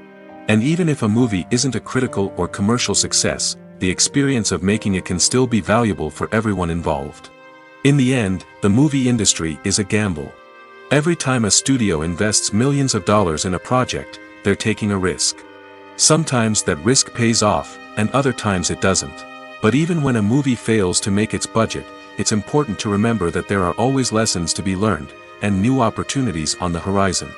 And even if a movie isn't a critical or commercial success, the experience of making it can still be valuable for everyone involved. In the end, the movie industry is a gamble. Every time a studio invests millions of dollars in a project, they're taking a risk. Sometimes that risk pays off, and other times it doesn't. But even when a movie fails to make its budget, it's important to remember that there are always lessons to be learned, and new opportunities on the horizon.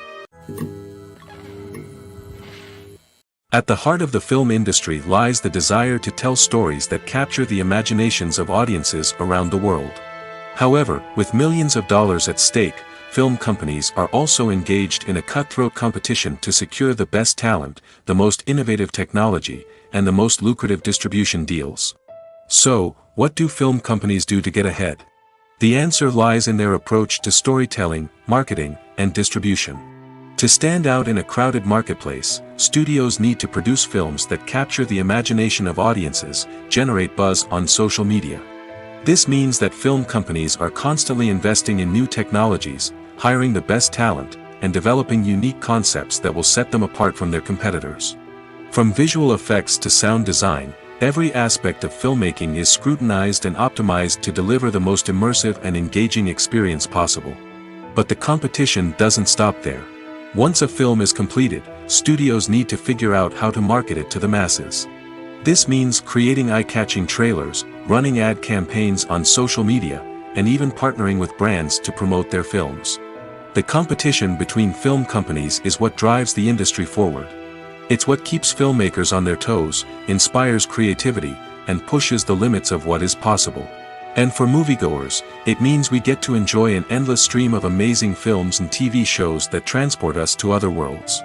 At the heart of the film industry lies the desire to tell stories that capture the imaginations of audiences around the world. However, with millions of dollars at stake, film companies are also engaged in a cutthroat competition to secure the best talent, the most innovative technology, and the most lucrative distribution deals. So, what do film companies do to get ahead? The answer lies in their approach to storytelling, marketing, and distribution. To stand out in a crowded marketplace, studios need to produce films that capture the imagination of audiences, generate buzz on social media. This means that film companies are constantly investing in new technologies, hiring the best talent, and developing unique concepts that will set them apart from their competitors. From visual effects to sound design, every aspect of filmmaking is scrutinized and optimized to deliver the most immersive and engaging experience possible. But the competition doesn't stop there. Once a film is completed, studios need to figure out how to market it to the masses. This means creating eye-catching trailers, running ad campaigns on social media, and even partnering with brands to promote their films. The competition between film companies is what drives the industry forward. It's what keeps filmmakers on their toes, inspires creativity, and pushes the limits of what is possible. And for moviegoers, it means we get to enjoy an endless stream of amazing films and TV shows that transport us to other worlds.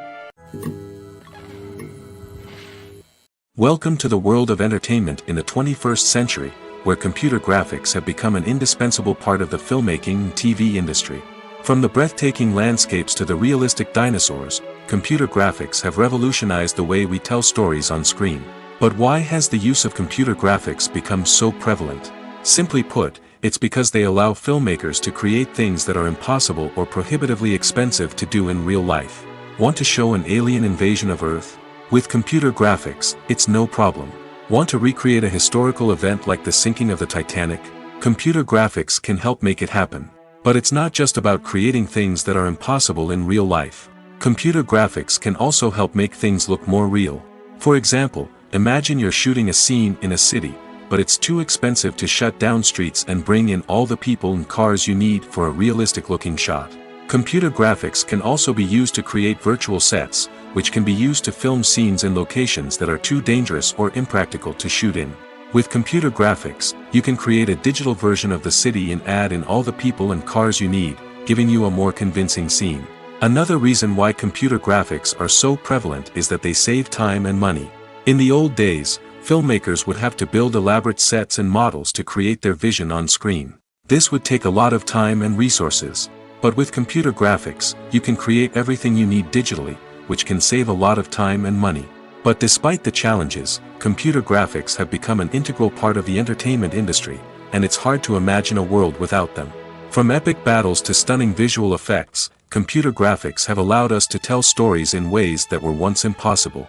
Welcome to the world of entertainment in the 21st century, where computer graphics have become an indispensable part of the filmmaking and TV industry. From the breathtaking landscapes to the realistic dinosaurs, computer graphics have revolutionized the way we tell stories on screen. But why has the use of computer graphics become so prevalent? Simply put, it's because they allow filmmakers to create things that are impossible or prohibitively expensive to do in real life. Want to show an alien invasion of Earth? With computer graphics, it's no problem. Want to recreate a historical event like the sinking of the Titanic? Computer graphics can help make it happen. But it's not just about creating things that are impossible in real life. Computer graphics can also help make things look more real. For example, imagine you're shooting a scene in a city, but it's too expensive to shut down streets and bring in all the people and cars you need for a realistic-looking shot. Computer graphics can also be used to create virtual sets, which can be used to film scenes in locations that are too dangerous or impractical to shoot in. With computer graphics, you can create a digital version of the city and add in all the people and cars you need, giving you a more convincing scene. Another reason why computer graphics are so prevalent is that they save time and money. In the old days, filmmakers would have to build elaborate sets and models to create their vision on screen. This would take a lot of time and resources. But with computer graphics, you can create everything you need digitally, which can save a lot of time and money. But despite the challenges, computer graphics have become an integral part of the entertainment industry, and it's hard to imagine a world without them. From epic battles to stunning visual effects, computer graphics have allowed us to tell stories in ways that were once impossible.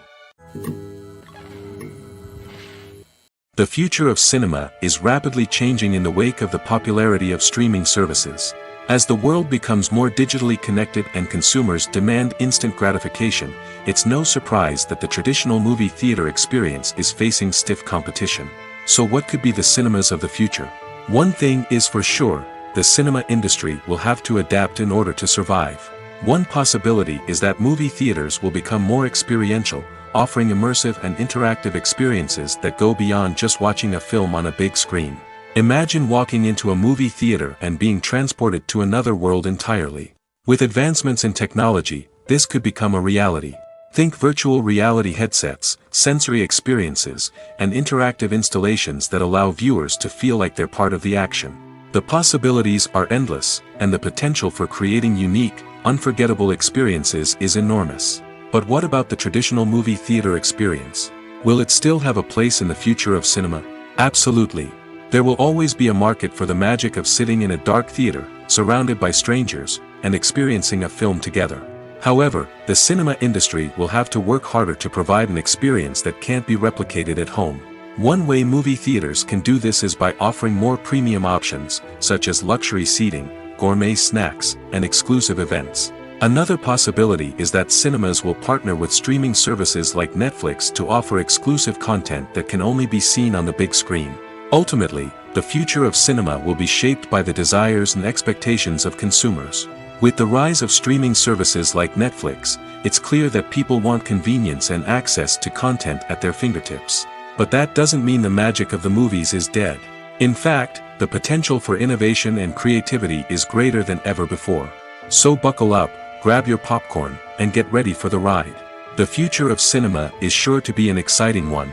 The future of cinema is rapidly changing in the wake of the popularity of streaming services. As the world becomes more digitally connected and consumers demand instant gratification, it's no surprise that the traditional movie theater experience is facing stiff competition. So what could be the cinemas of the future? One thing is for sure, the cinema industry will have to adapt in order to survive. One possibility is that movie theaters will become more experiential, offering immersive and interactive experiences that go beyond just watching a film on a big screen. Imagine walking into a movie theater and being transported to another world entirely. With advancements in technology, this could become a reality. Think virtual reality headsets, sensory experiences, and interactive installations that allow viewers to feel like they're part of the action. The possibilities are endless, and the potential for creating unique, unforgettable experiences is enormous. But what about the traditional movie theater experience? Will it still have a place in the future of cinema? Absolutely. There will always be a market for the magic of sitting in a dark theater, surrounded by strangers, and experiencing a film together. However, the cinema industry will have to work harder to provide an experience that can't be replicated at home. One way movie theaters can do this is by offering more premium options, such as luxury seating, gourmet snacks, and exclusive events. Another possibility is that cinemas will partner with streaming services like Netflix to offer exclusive content that can only be seen on the big screen. Ultimately, the future of cinema will be shaped by the desires and expectations of consumers. With the rise of streaming services like Netflix, it's clear that people want convenience and access to content at their fingertips. But that doesn't mean the magic of the movies is dead. In fact, the potential for innovation and creativity is greater than ever before. So buckle up, grab your popcorn, and get ready for the ride. The future of cinema is sure to be an exciting one.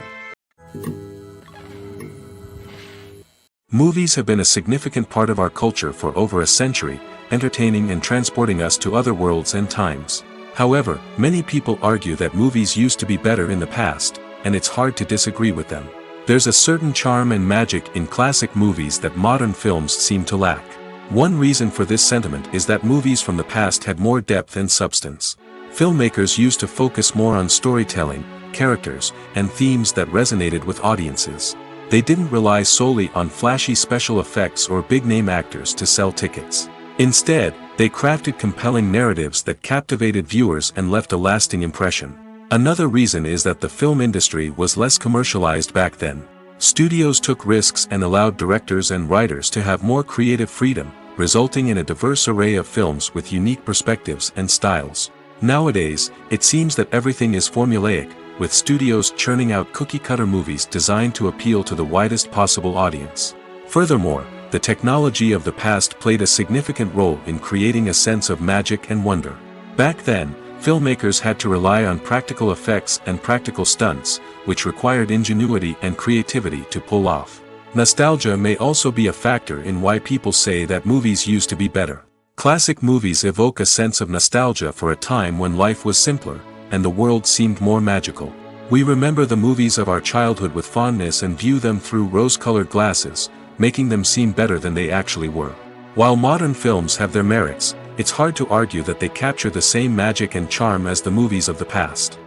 Movies have been a significant part of our culture for over a century, entertaining and transporting us to other worlds and times. However, many people argue that movies used to be better in the past, and it's hard to disagree with them. There's a certain charm and magic in classic movies that modern films seem to lack. One reason for this sentiment is that movies from the past had more depth and substance. Filmmakers used to focus more on storytelling, characters, and themes that resonated with audiences. They didn't rely solely on flashy special effects or big-name actors to sell tickets. Instead, they crafted compelling narratives that captivated viewers and left a lasting impression. Another reason is that the film industry was less commercialized back then. Studios took risks and allowed directors and writers to have more creative freedom, resulting in a diverse array of films with unique perspectives and styles. Nowadays, it seems that everything is formulaic, with studios churning out cookie-cutter movies designed to appeal to the widest possible audience. Furthermore, the technology of the past played a significant role in creating a sense of magic and wonder. Back then, filmmakers had to rely on practical effects and practical stunts, which required ingenuity and creativity to pull off. Nostalgia may also be a factor in why people say that movies used to be better. Classic movies evoke a sense of nostalgia for a time when life was simpler, and the world seemed more magical. We remember the movies of our childhood with fondness and view them through rose-colored glasses, making them seem better than they actually were. While modern films have their merits, it's hard to argue that they capture the same magic and charm as the movies of the past.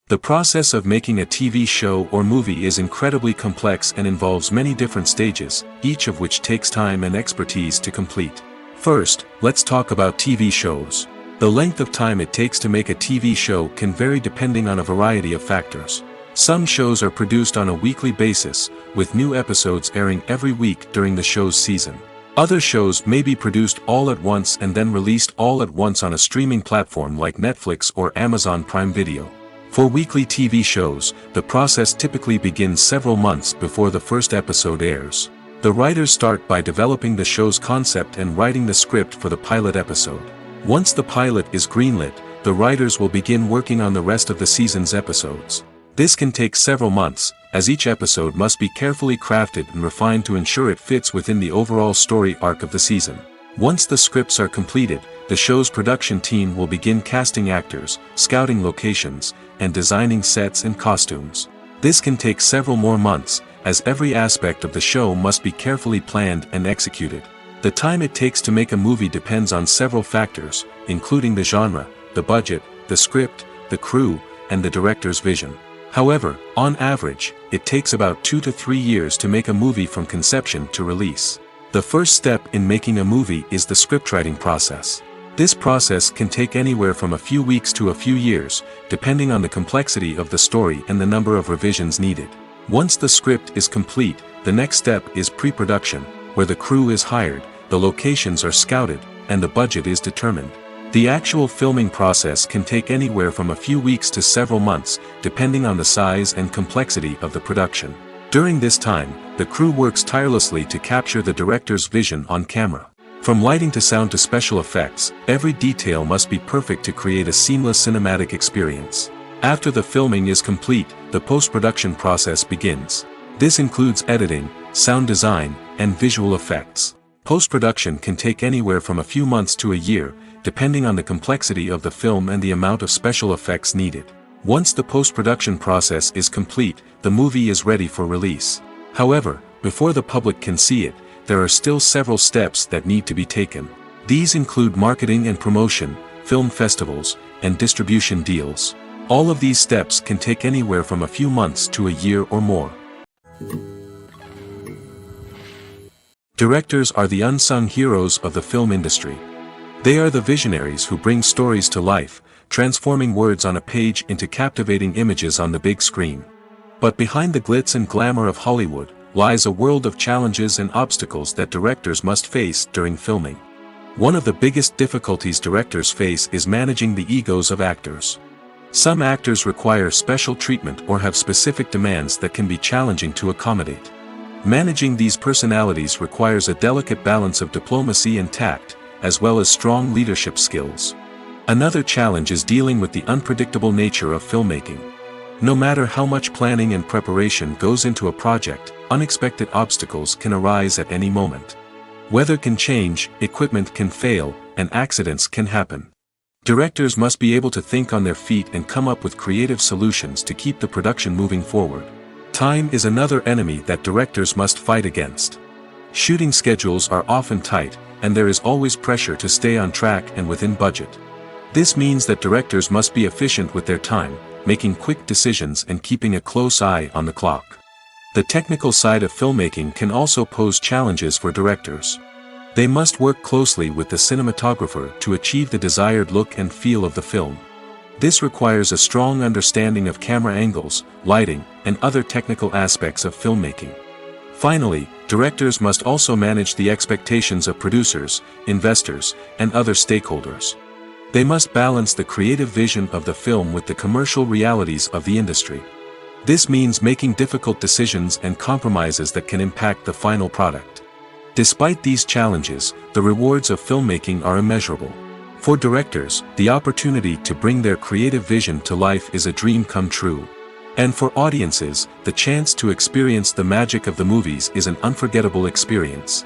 The process of making a TV show or movie is incredibly complex and involves many different stages, each of which takes time and expertise to complete. First, let's talk about TV shows. The length of time it takes to make a TV show can vary depending on a variety of factors. Some shows are produced on a weekly basis, with new episodes airing every week during the show's season. Other shows may be produced all at once and then released all at once on a streaming platform like Netflix or Amazon Prime Video. For weekly TV shows, the process typically begins several months before the first episode airs. The writers start by developing the show's concept and writing the script for the pilot episode. Once the pilot is greenlit, the writers will begin working on the rest of the season's episodes. This can take several months, as each episode must be carefully crafted and refined to ensure it fits within the overall story arc of the season. Once the scripts are completed, the show's production team will begin casting actors, scouting locations, and designing sets and costumes. This can take several more months, as every aspect of the show must be carefully planned and executed. The time it takes to make a movie depends on several factors, including the genre, the budget, the script, the crew, and the director's vision. However, on average, it takes about 2 to 3 years to make a movie from conception to release. The first step in making a movie is the scriptwriting process. This process can take anywhere from a few weeks to a few years, depending on the complexity of the story and the number of revisions needed. Once the script is complete, the next step is pre-production, where the crew is hired, the locations are scouted, and the budget is determined. The actual filming process can take anywhere from a few weeks to several months, depending on the size and complexity of the production. During this time, the crew works tirelessly to capture the director's vision on camera. From lighting to sound to special effects, every detail must be perfect to create a seamless cinematic experience. After the filming is complete, the post-production process begins. This includes editing, sound design, and visual effects. Post-production can take anywhere from a few months to a year, depending on the complexity of the film and the amount of special effects needed. Once the post-production process is complete, the movie is ready for release. However, before the public can see it, there are still several steps that need to be taken. These include marketing and promotion, film festivals, and distribution deals. All of these steps can take anywhere from a few months to a year or more. Directors are the unsung heroes of the film industry. They are the visionaries who bring stories to life, transforming words on a page into captivating images on the big screen. But behind the glitz and glamour of Hollywood lies a world of challenges and obstacles that directors must face during filming. One of the biggest difficulties directors face is managing the egos of actors. Some actors require special treatment or have specific demands that can be challenging to accommodate. Managing these personalities requires a delicate balance of diplomacy and tact, as well as strong leadership skills. Another challenge is dealing with the unpredictable nature of filmmaking. No matter how much planning and preparation goes into a project, unexpected obstacles can arise at any moment. Weather can change, equipment can fail, and accidents can happen. Directors must be able to think on their feet and come up with creative solutions to keep the production moving forward. Time is another enemy that directors must fight against. Shooting schedules are often tight, and there is always pressure to stay on track and within budget. This means that directors must be efficient with their time, making quick decisions and keeping a close eye on the clock. The technical side of filmmaking can also pose challenges for directors. They must work closely with the cinematographer to achieve the desired look and feel of the film. This requires a strong understanding of camera angles, lighting, and other technical aspects of filmmaking. Finally, directors must also manage the expectations of producers, investors, and other stakeholders. They must balance the creative vision of the film with the commercial realities of the industry. This means making difficult decisions and compromises that can impact the final product. Despite these challenges, the rewards of filmmaking are immeasurable. For directors, the opportunity to bring their creative vision to life is a dream come true. And for audiences, the chance to experience the magic of the movies is an unforgettable experience.